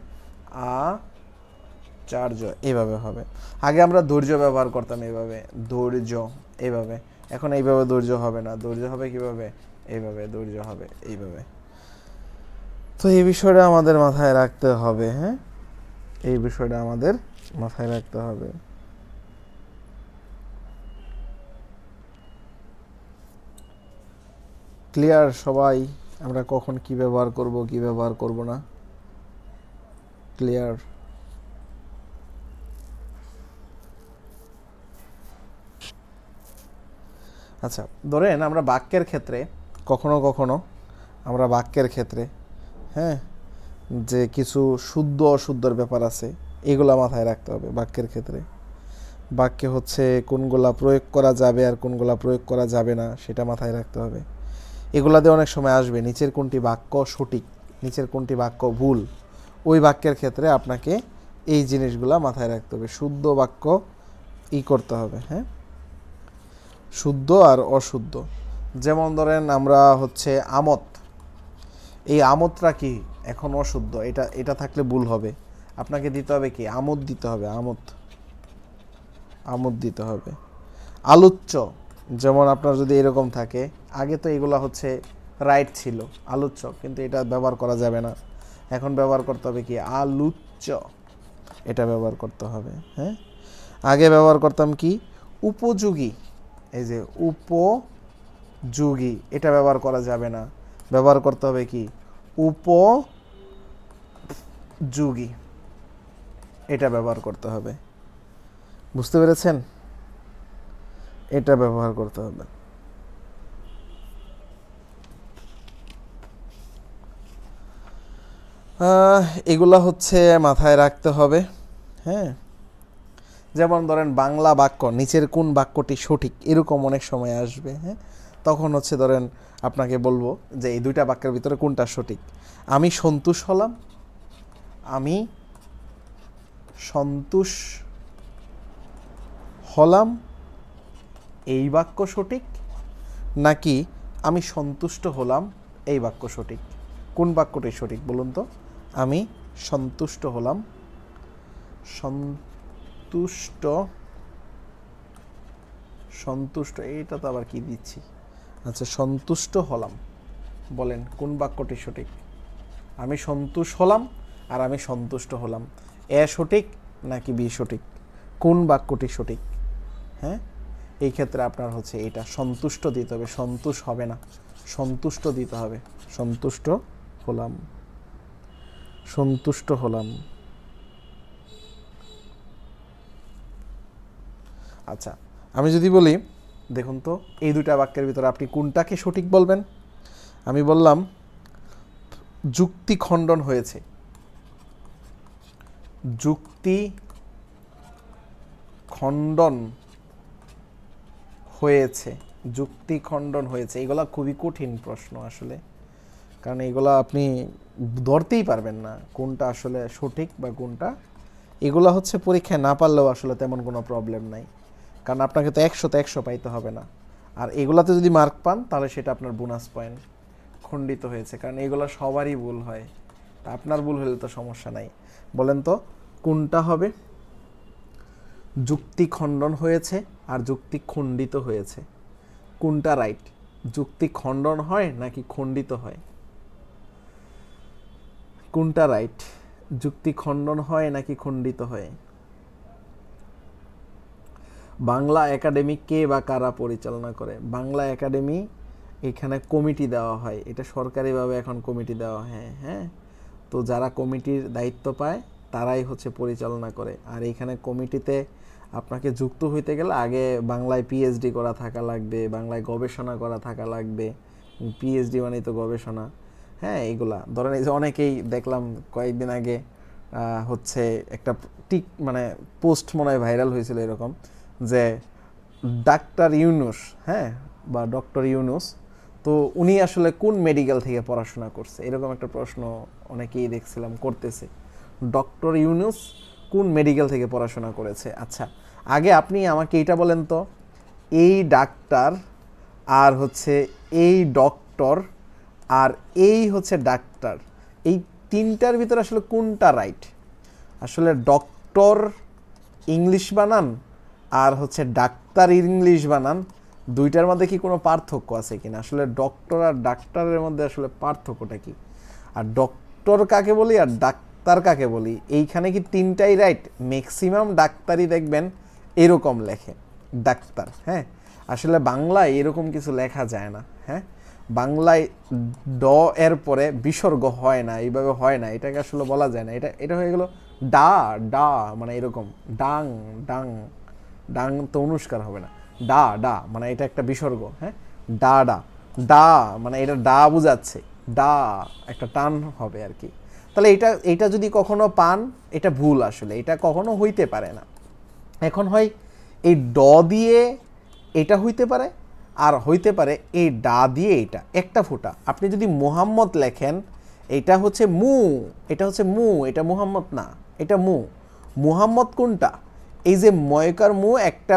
আশ্চর্য, এইভাবে হবে। আগে আমরা ধৈর্য ব্যবহার করতাম এইভাবে, ধৈর্য, এইভাবে, এখন এইভাবে ধৈর্য হবে না, ধৈর্য হবে কিভাবে, এইভাবে, ধৈর্য হবে এইভাবে। তো এই বিষয়টা আমাদের মাথায় রাখতে হবে। হ্যাঁ, এই বিষয়টা আমাদের মাথায় রাখতে হবে। ক্লিয়ার সবাই, আমরা কখন কি ব্যবহার করব, কি ব্যবহার করব না, ক্লিয়ার? আচ্ছা, ধরেন আমরা বাক্যের ক্ষেত্রে কখনো কখনো আমরা বাক্যের ক্ষেত্রে, হ্যাঁ, যে কিছু শুদ্ধ অশুদ্ধর ব্যাপার আছে, এগুলা মাথায় রাখতে হবে বাক্যের ক্ষেত্রে। বাক্যে হচ্ছে কোনগুলা প্রয়োগ করা যাবে আর কোনগুলা প্রয়োগ করা যাবে না, সেটা মাথায় রাখতে হবে। এগুলাতে অনেক সময় আসবে নিচের কোনটি বাক্য সঠিক, নিচের কোনটি বাক্য ভুল, ওই বাক্যের ক্ষেত্রে আপনাকে এই জিনিসগুলা মাথায় রাখতে হবে, শুদ্ধ বাক্য করতে হবে। হ্যাঁ, শুদ্ধ আর অশুদ্ধ। যেমন ধরেন আমরা হচ্ছে আমত, এই আমতটা কি এখন অশুদ্ধ, এটা এটা থাকলে ভুল হবে, আপনাকে দিতে হবে কি, আমত দিতে হবে, আমত, আমত দিতে হবে। আলোচ্য, যেমন আপনার যদি এরকম থাকে, আগে তো এগুলা হচ্ছে রাইট ছিল, আলোচ্য, কিন্তু এটা ব্যবহার করা যাবে না, এখন ব্যবহার করতে হবে কি, আলোচ্য, এটা ব্যবহার করতে হবে। হ্যাঁ, আগে ব্যবহার করতাম কি, উপযোগী, এই যে উপযোগী, এটা ব্যবহার করা যাবে না, ব্যবহার করতে হবে কি, উপযোগী, এটা ব্যবহার করতে হবে। বুঝতে পেরেছেন? এটা ব্যবহার করতে হবে। এগুলা হচ্ছে মাথায় রাখতে হবে। হ্যাঁ, যেমন ধরেন বাংলা বাক্য, নিচের কোন বাক্যটি সঠিক, এরকম অনেক সময় আসবে। হ্যাঁ, তখন হচ্ছে ধরেন আপনাকে বলবো যে এই দুইটা বাক্যের ভিতরে কোনটা সঠিক। আমি সন্তুষ্ট হলাম, আমি সন্তুষ্ট হলাম, এই বাক্য সঠিক, নাকি আমি সন্তুষ্ট হলাম, এই বাক্য সঠিক, কোন বাক্যটি সঠিক বলুন তো? আমি সন্তুষ্ট হলাম, সন্তুষ্ট, সন্তুষ্ট, এইটা তো আবার কি দিচ্ছি, আচ্ছা সন্তুষ্ট হলাম, বলেন কোন বাক্যটি সঠিক? আমি সন্তুষ্ট হলাম আর আমি সন্তুষ্ট হলাম, এ সঠিক নাকি বি সঠিক, কোন বাক্যটি সঠিক? হ্যাঁ, এই ক্ষেত্রে আপনার হচ্ছে এটা সন্তুষ্ট দিতে হবে, সন্তুষ্ট হবে না, সন্তুষ্ট দিতে হবে, সন্তুষ্ট হলাম, সন্তুষ্ট হলাম। আচ্ছা, আমি যদি বলি দেখুন তো এই দুইটা বাক্যের ভিতরে আপনি কোনটাকে সঠিক বলবেন? আমি বললাম যুক্তি খণ্ডন হয়েছে, যুক্তি খণ্ডন হয়েছে, যুক্তি খণ্ডন হয়েছে, এগুলা খুবই কঠিন প্রশ্ন আসলে, কারণ এগুলা আপনি ধরতেই পারবেন না কোনটা আসলে সঠিক বা কোনটা। এগুলা হচ্ছে পরীক্ষায় না পারলেও আসলে তেমন কোনো প্রবলেম নাই, কারণ আপনাকে তো 100তে 100 পাইতে হবে না। আর এগুলাতে যদি মার্ক পান তাহলে সেটা আপনার বোনাস পয়েন্ট। খণ্ডিত হয়েছে, কারণ এগুলো সবারই ভুল হয়, তা আপনার ভুল হলে তো সমস্যা নাই। বলেন তো কোনটা হবে? যুক্তি খণ্ডন হয়েছে আর যুক্তি খণ্ডিত হয়েছে, কোনটা রাইট? যুক্তি খণ্ডন হয় নাকি খণ্ডিত হয়? কোনটা রাইট? যুক্তি খণ্ডন হয় নাকি খণ্ডিত হয়? বাংলা একাডেমি কে বা কারা পরিচালনা করে? বাংলা একাডেমি এখানে কমিটি দেওয়া হয়, এটা সরকারিভাবে এখন কমিটি দেওয়া হয়। হ্যাঁ, তো যারা কমিটির দায়িত্ব পায় তারাই হচ্ছে পরিচালনা করে। আর এইখানে কমিটিতে আপনাকে যুক্ত হইতে গেলে আগে বাংলায় পিএইচডি করা থাকা লাগবে, বাংলায় গবেষণা করা থাকা লাগবে। পিএইচডি মানেই তো গবেষণা। হ্যাঁ, এইগুলা ধরেন এই যে অনেকেই দেখলাম কয়েকদিন আগে হচ্ছে একটা মানে পোস্ট মনে হয় ভাইরাল হয়েছিল এরকম, যে ডাক্তার ইউনুস, হ্যাঁ, বা ডক্টর ইউনুস, তো উনি আসলে কোন মেডিকেল থেকে পড়াশোনা করছে, এরকম একটা প্রশ্ন অনেকেই দেখছিলাম করতেছে। ডক্টর ইউনুস কোন মেডিকেল থেকে পড়াশোনা করেছে? আচ্ছা, আগে আপনি আমাকে এইটা বলেন তো, এই ডাক্তার আর হচ্ছে এই ডক্টর আর এই হচ্ছে ডাক্তার, এই তিনটার ভিতরে আসলে কোনটা রাইট? আসলে ডক্টর ইংলিশ বানান আর হচ্ছে ডাক্তার ইংলিশ বানান, দুইটার মধ্যে কি কোনো পার্থক্য আছে কিনা? আসলে ডক্টর আর ডাক্তারের মধ্যে আসলে পার্থক্যটা কি? আর ডক্টর কাকে বলি আর ডাক্তার কাকে বলি, এইখানে কি তিনটাই রাইট? ম্যাক্সিমাম ডাক্তারই দেখবেন এরকম লেখে ডাক্তার। হ্যাঁ, আসলে বাংলায় এরকম কিছু লেখা যায় না। হ্যাঁ, বাংলায় ড এর পরে বিসর্গ হয় না, এইভাবে হয় না, এটাকে আসলে বলা যায় না। এটা হয়ে গেল ডা ডা, মানে এরকম ডাং ডাং, ডাং তো অনুষ্কার হবে না, ডা ডা মানে এটা একটা বিসর্গ। হ্যাঁ, ডা ডা ডা মানে এটা ডা বুঝাচ্ছে, ডা একটা টান হবে আর কি। তাহলে এটা যদি কখনো পান, এটা ভুল, আসলে এটা কখনো হইতে পারে না। এখন হয় এই ড দিয়ে এটা হইতে পারে, আর হইতে পারে এই ডা দিয়ে এটা একটা ফোঁটা। আপনি যদি মোহাম্মদ লেখেন, এটা হচ্ছে মু, এটা হচ্ছে মু, এটা মুহাম্মদ না, এটা মু। মুহাম্মদ কোনটা? এই যে ময়কার মু একটা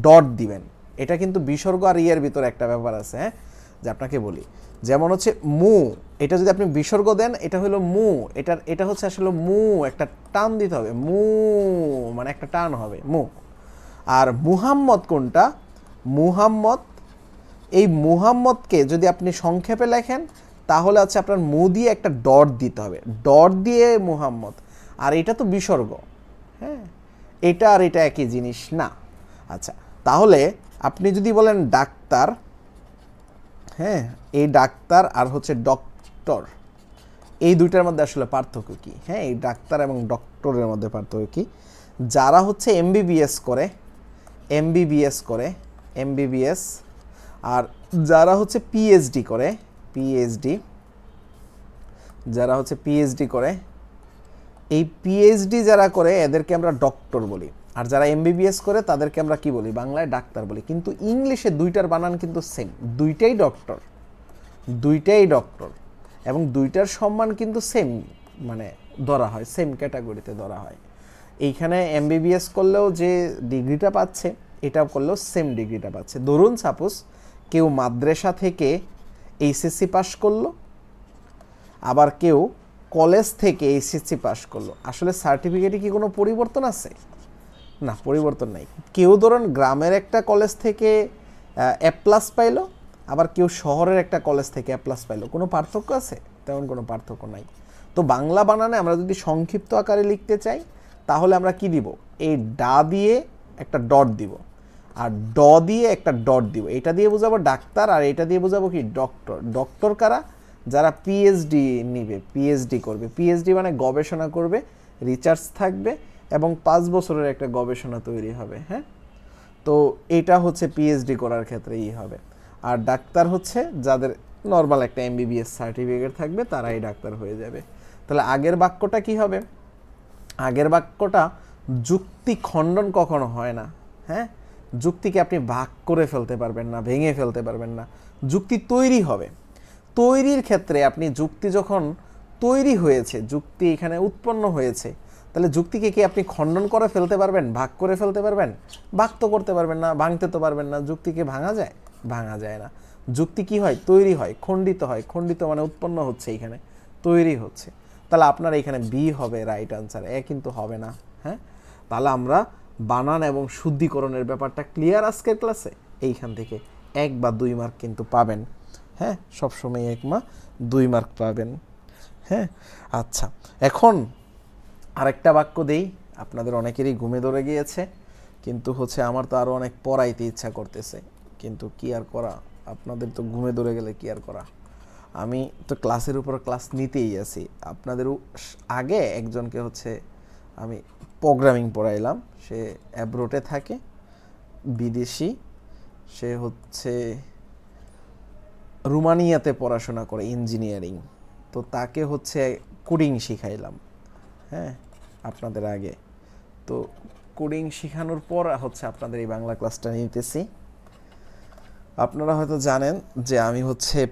ডট দিবেন, এটা কিন্তু বিসর্গ আর ইয়ের ভিতরে একটা ব্যাপার আছে। হ্যাঁ, যে আপনাকে বলি, যেমন হচ্ছে মু, এটা যদি আপনি বিসর্গ দেন এটা হলো মু, এটা হচ্ছে আসলে মু, একটা টান দিতে হবে, মু মানে একটা টান হবে মু। আর মুহাম্মদ কোনটা? মুহাম্মদ, এই মুহাম্মদকে যদি আপনি সংক্ষেপে লেখেন তাহলে হচ্ছে আপনার মু দিয়ে একটা ডট দিতে হবে, ডট দিয়ে মুহাম্মদ। আর এটা তো বিসর্গ। হ্যাঁ, এটা আর এটা একই জিনিস না। আচ্ছা, তাহলে আপনি যদি বলেন ডাক্তার, হ্যাঁ, এই ডাক্তার আর হচ্ছে ডক্টর, এই দুইটার মধ্যে আসলে পার্থক্য কি? হ্যাঁ, এই ডাক্তার এবং ডক্টরের মধ্যে পার্থক্য কি? যারা হচ্ছে এমবিবিএস করে, এমবিবিএস, আর যারা হচ্ছে পিএইচডি করে, যারা হচ্ছে পিএইচডি করে, এই পিএইচডি যারা করে এদেরকে আমরা ডক্টর বলি। আর যারা এমবিবিএস করে তাদেরকে আমরা কি বলি? বাংলায় ডাক্তার বলি। কিন্তু ইংলিশে দুইটার বানান কিন্তু সেম, দুইটাই ডক্টর, এবং দুইটার সম্মান কিন্তু সেম, মানে ধরা হয়, সেম ক্যাটাগরিতে ধরা হয়। এইখানে এমবিবিএস করলেও যে ডিগ্রিটা পাচ্ছে, এটা করলেও সেম ডিগ্রিটা পাচ্ছে। ধরুন সাপোজ কেউ মাদ্রাসা থেকে এইচএসসি পাস করলো, আবার কেউ কলেজ থেকে এইচএসসি পাস করলো, আসলে সার্টিফিকেটে কি কোনো পরিবর্তন আছে? না, পরিবর্তন নাই। কেউ ধরুন গ্রামের একটা কলেজ থেকে এ প্লাস পাইলো, আবার কেউ শহরের একটা কলেজ থেকে এ প্লাস পাইলো, কোনো পার্থক্য আছে? তেমন কোনো পার্থক্য নাই। তো বাংলা বানানে আমরা যদি সংক্ষিপ্ত আকারে লিখতে চাই তাহলে আমরা কি দিব? এই ডা দিয়ে একটা ডট দিব, আর ড দিয়ে একটা ডট দিব, এটা দিয়ে বোঝাবো ডাক্তার, আর এটা দিয়ে বোঝাবো কি? ডক্টর। ডক্টর কারা? যারা পিএইচডি নিবে, পিএইচডি করবে। পিএইচডি মানে গবেষণা করবে, রিসার্চ থাকবে এবং 5 বছরের একটা গবেষণা তৈরি হবে। হ্যাঁ, তো এটা হচ্ছে পিএইচডি করার ক্ষেত্রে হবে। আর ডাক্তার হচ্ছে যাদের নর্মাল একটা এমবিবিএস সার্টিফিকেট থাকবে, তারাই ডাক্তার হয়ে যাবে। তাহলে আগের বাক্যটা কি হবে? আগের বাক্যটা যুক্তি খণ্ডন কখনো হয় না। হ্যাঁ, যুক্তিকে আপনি ভাগ করে ফেলতে পারবেন না, ভেঙে ফেলতে পারবেন না। যুক্তি তৈরি হবে। তৈরির ক্ষেত্রে আপনি যুক্তি যখন তৈরি হয়েছে, যুক্তি এখানে উৎপন্ন হয়েছে, তাহলে যুক্তিকে কি আপনি খণ্ডন করে ফেলতে পারবেন, ভাগ করে ফেলতে পারবেন? ভাগ তো করতে পারবেন না, ভাঙতে তো পারবেন না। যুক্তিকে ভাঙা যায়? ভাঙা যায় না। যুক্তি কি হয়? তৈরি হয়, খণ্ডিত হয়। খণ্ডিত মানে উৎপন্ন হচ্ছে, এখানে তৈরি হচ্ছে। তাহলে আপনার এখানে বি হবে রাইট আনসার, এ কিন্তু হবে না। হ্যাঁ, তাহলে আমরা বানান এবং শুদ্ধিকরণের ব্যাপারটা ক্লিয়ার আজকের ক্লাসে। এইখান থেকে 1 বা 2 মার্ক কিন্তু পাবেন। হ্যাঁ, সবসময় 1 বা 2 মার্ক পাবেন। হ্যাঁ, আচ্ছা, এখন আরেকটা বাক্য দেই। আপনাদের অনেকেরই ঘুমে ধরে গিয়েছে, কিন্তু আমার তো আরও অনেক পড়াইতে ইচ্ছা করতেছে, কিন্তু কি আর করা, আপনাদের তো ঘুমে ধরে গেলে কি আর করা। আমি তো ক্লাসের উপর ক্লাস নিতেই আছি। আপনাদের আগে একজনকে আমি প্রোগ্রামিং পড়াইলাম, সে অ্যাব্রোডে থাকে, বিদেশি, সে রোমানিয়াতে পড়াশোনা করে ইঞ্জিনিয়ারিং। তো তাকে কোডিং শিখাইলাম। হ্যাঁ, আপনাদের আগে তো কোডিং শেখানোর পর আপনাদের এই বাংলা ক্লাসটা নিতেছি। আপনারা হয়তো জানেন যে আমি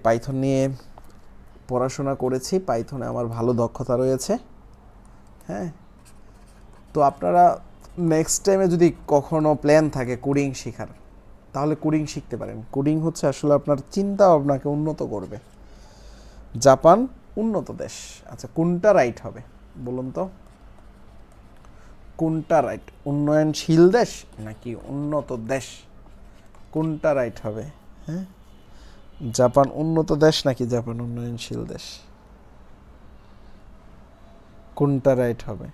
পাইথন নিয়ে পড়াশোনা করেছি, পাইথনে আমার ভালো দক্ষতা রয়েছে। হ্যাঁ, তো আপনারা নেক্সট টাইমে যদি কখনো প্ল্যান থাকে কোডিং শেখার, তাহলে কোডিং শিখতে পারেন। কোডিং আসলে আপনার চিন্তা ভাবনাকে উন্নত করবে। জাপান উন্নত দেশ। আচ্ছা, কোনটা রাইট হবে বলুন তো? কোনটা রাইট? উন্নয়নশীল দেশ নাকি উন্নত দেশ? কোনটা রাইট হবে? হ্যাঁ, জাপান উন্নত দেশ নাকি জাপান উন্নয়নশীল দেশ? কোনটা রাইট হবে?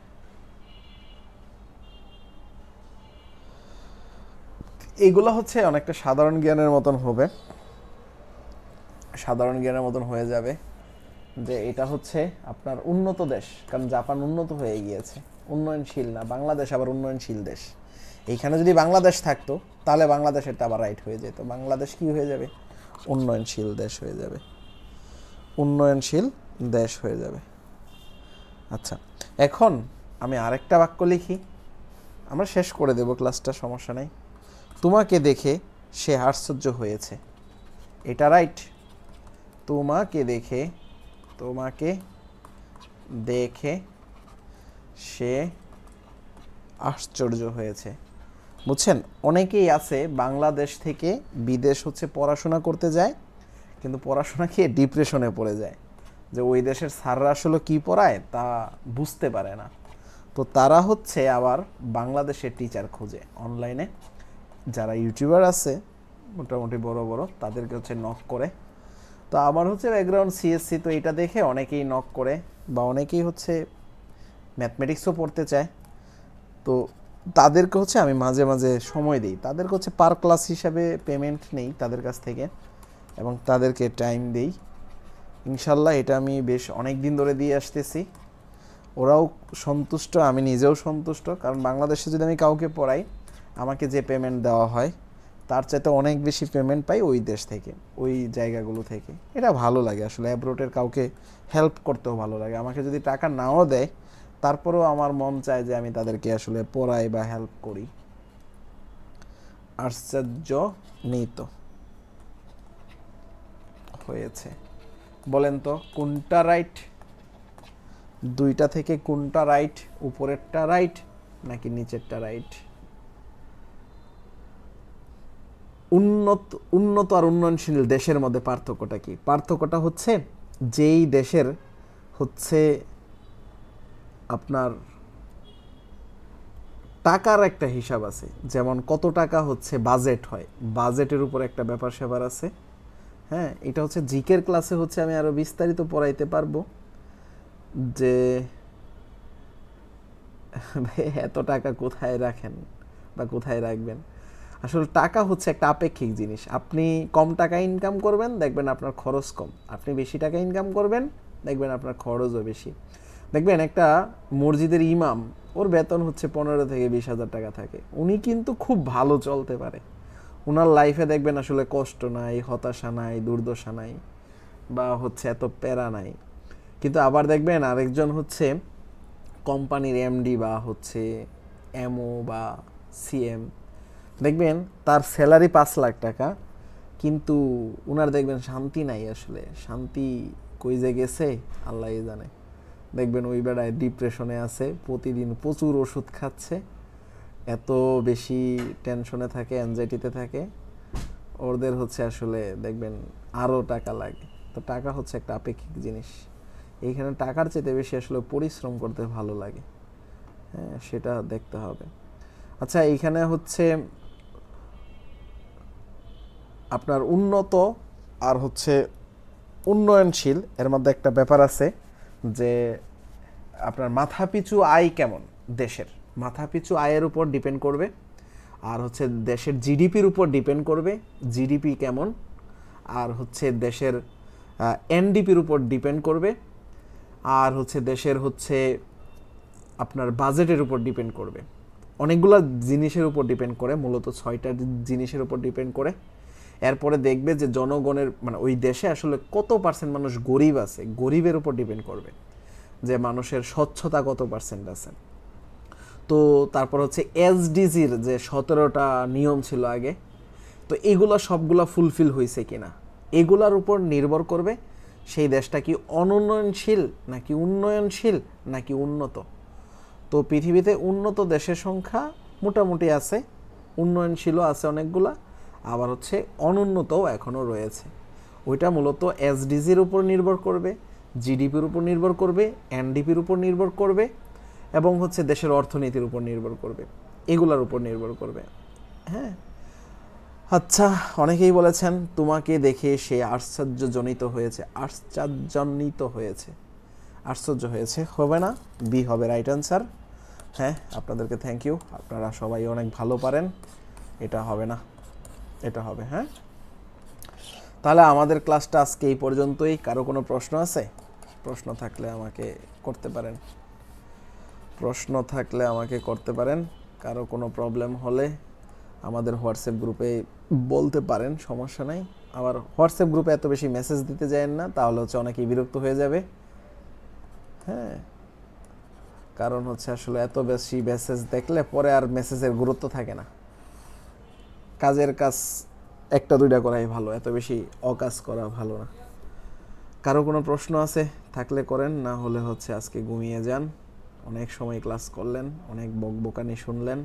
এগুলো অনেকটা সাধারণ জ্ঞানের মতন হবে, সাধারণ জ্ঞানের মতন হয়ে যাবে যে এটা আপনার উন্নত দেশ, কারণ জাপান উন্নত হয়ে গিয়েছে, উন্নয়নশীল না। বাংলাদেশ আবার উন্নয়নশীল দেশ। এইখানে যদি বাংলাদেশ থাকতো তাহলে বাংলাদেশেরটা আবার রাইট হয়ে যেত। বাংলাদেশ কি হয়ে যাবে? উন্নয়নশীল দেশ হয়ে যাবে, উন্নয়নশীল দেশ হয়ে যাবে। আচ্ছা, এখন আমি আরেকটা বাক্য লিখি, আমরা শেষ করে দেব ক্লাসটা, সমস্যা নেই। তোমাকে দেখে সে আশ্চর্য হয়েছে, এটা রাইট? তোমাকে দেখে সে আশ্চর্য হয়েছে। বুঝছেন, অনেকেই আছে বাংলাদেশ থেকে বিদেশ পড়াশোনা করতে যায়, কিন্তু পড়াশোনা খেয়ে ডিপ্রেশনে পড়ে যায়, যে ওই দেশের স্যাররা আসলে কী পড়ায় তা বুঝতে পারে না। তো তারা আবার বাংলাদেশের টিচার খোঁজে অনলাইনে। যারা ইউটিউবার আছে মোটামুটি বড় বড়, তাদেরকে নক করে। তো আমার ব্যাকগ্রাউন্ড সিএসসি, তো এটা দেখে অনেকেই নক করে, বা অনেকেই ম্যাথমেটিক্সও পড়তে চায়। তো তাদেরকে আমি মাঝে মাঝে সময় দিই, তাদেরকে পার ক্লাস হিসাবে পেমেন্ট নেই তাদের কাছ থেকে, এবং তাদেরকে টাইম দেই। ইনশাল্লাহ এটা আমি বেশ অনেক দিন ধরে দিয়ে আসতেছি। ওরাও সন্তুষ্ট, আমি নিজেও সন্তুষ্ট, কারণ বাংলাদেশে যদি আমি কাউকে পড়াই, আমাকে যে পেমেন্ট দেওয়া হয় তার চাইতে অনেক বেশি পেমেন্ট পাই ওই দেশ থেকে, ওই জায়গাগুলো থেকে। এটা ভালো লাগে আসলে, অ্যাব্রোডের কাউকে হেল্প করতেও ভালো লাগে। আমাকে যদি টাকা নাও দেয়, তারপরেও আমার মন চায় যে আমি তাদেরকে আসলে পড়াই বা হেল্প করি। আশ্চর্য নিত হয়েছে। বলেন তো কোনটা রাইট? দুইটা থেকে কোনটা রাইট? উপরেরটা রাইট নাকি নিচেরটা রাইট? উন্নত আর উন্নয়নশীল দেশের মধ্যে পার্থক্যটা কি? পার্থক্যটা যেই দেশের আপনার টাকার একটা হিসাব আছে, যেমন কত টাকা বাজেট হয়, বাজেটের উপর একটা ব্যাপার স্যাপার আছে। হ্যাঁ, এটা জিকের ক্লাসে আমি আরো বিস্তারিত পড়াইতে পারবো, যে এত টাকা কোথায় রাখেন বা কোথায় রাখবেন। আসলে টাকা একটা আপেক্ষিক জিনিস। আপনি কম টাকা ইনকাম করবেন, দেখবেন আপনার খরচ কম। আপনি বেশি টাকা ইনকাম করবেন, দেখবেন আপনার খরচও বেশি। দেখবেন একটা মসজিদের ইমাম, ওর বেতন 15 থেকে 20,000 টাকা থাকে, উনি কিন্তু খুব ভালো চলতে পারে। ওনার লাইফে দেখবেন আসলে কষ্ট নাই, হতাশা নাই, দুর্দশা নাই, বা এত প্যারা নাই। কিন্তু আবার দেখবেন আরেকজন কোম্পানির এমডি বা এমও বা সিএম, দেখবেন তার স্যালারি 5 লাখ টাকা, কিন্তু উনার দেখবেন শান্তি নাই, আসলে শান্তি কই যে গেছে আল্লাহই জানে। দেখবেন ওই বেড়ায় ডিপ্রেশনে আছে, প্রতিদিন প্রচুর ওষুধ খাচ্ছে, এত বেশি টেনশনে থাকে, অ্যাংজাইটিতে থাকে, ওদের হচ্ছে আসলে দেখবেন আরও টাকা লাগে। তো টাকা হচ্ছে একটা আপেক্ষিক জিনিস, এইখানে টাকার চেয়ে বেশি আসলে পরিশ্রম করতে ভালো লাগে, হ্যাঁ সেটা দেখতে হবে। আচ্ছা এইখানে হচ্ছে আপনার উন্নত আর হচ্ছে উন্নয়নশীল এর মধ্যে একটা ব্যাপার আছে যে আপনার মাথাপিছু আয় কেমন, দেশের মাথাপিছু আয়ের উপর ডিপেন্ড করবে, আর হচ্ছে দেশের জিডিপির উপর ডিপেন্ড করবে জিডিপি কেমন, আর হচ্ছে দেশের এনডিপির উপর ডিপেন্ড করবে, আর হচ্ছে দেশের হচ্ছে আপনার বাজেটের উপর ডিপেন্ড করবে। অনেকগুলো জিনিসের উপর ডিপেন্ড করে, মূলত 6টা জিনিসের উপর ডিপেন্ড করে। এরপরে দেখবে যে জনগণের মানে ওই দেশে আসলে কত পার্সেন্ট মানুষ গরিব আছে, গরিবের উপর ডিপেন্ড করবে যে মানুষের স্বচ্ছতা কত পার্সেন্ট আছে। তো তারপর হচ্ছে এসডিজির যে 17টা নিয়ম ছিল আগে, তো এগুলো সবগুলা ফুলফিল হয়েছে কিনা, এগুলার উপর নির্ভর করবে সেই দেশটা কি অনুন্নয়নশীল নাকি উন্নয়নশীল নাকি উন্নত। তো পৃথিবীতে উন্নত দেশের সংখ্যা মোটামুটি আছে, উন্নয়নশীলও আছে অনেকগুলা, আবার হচ্ছে অনুন্নতও এখনও রয়েছে। ওইটা মূলত এসডিজির উপর নির্ভর করবে, জিডিপির উপর নির্ভর করবে, এনডিপির উপর নির্ভর করবে, এবং হচ্ছে দেশের অর্থনীতির উপর নির্ভর করবে, এগুলার উপর নির্ভর করবে। হ্যাঁ আচ্ছা, অনেকেই বলেছেন তোমাকে দেখে সে আশ্চর্যজনিত হয়েছে, আশ্চর্য হয়েছে হবে না, বি হবে রাইট অ্যান্সার। হ্যাঁ আপনাদেরকে থ্যাংক ইউ, আপনারা সবাই অনেক ভালো পারেন, এটা হবে না, এটা হবে। হ্যাঁ তাহলে আমাদের ক্লাসটা আজকে এই পর্যন্তই। কারো কোনো প্রশ্ন আছে? প্রশ্ন থাকলে আমাকে করতে পারেন, কারো কোনো প্রবলেম হলে আমাদের হোয়াটসঅ্যাপ গ্রুপে বলতে পারেন, সমস্যা নাই। আবার হোয়াটসঅ্যাপ গ্রুপে এত বেশি মেসেজ দিতে যায়েন না, তাহলে হচ্ছে অনেকেই বিরক্ত হয়ে যাবে। হ্যাঁ কারণ হচ্ছে আসলে এত বেশি মেসেজ দেখলে পরে আর মেসেজের গুরুত্ব থাকে না, কাজের কাজ 1টা 2টা করাই ভালো, এত বেশি অকাজ করা ভালো না। কারো কোনো প্রশ্ন আছে থাকলে করেন, না হলে হচ্ছে আজকে ঘুমিয়ে যান। অনেক সময় ক্লাস করলেন, অনেক বকবকানি শুনলেন,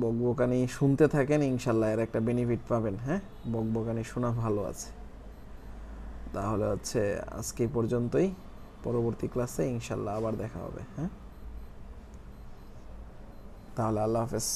বকবকানি শুনতে থাকেন, ইনশাল্লাহ এর একটা বেনিফিট পাবেন। হ্যাঁ বকবকানি শোনা ভালো আছে। তাহলে হচ্ছে আজকে পর্যন্তই, পরবর্তী ক্লাসে ইনশাল্লাহ আবার দেখা হবে। হ্যাঁ তাহলে আল্লাহ হাফেজ।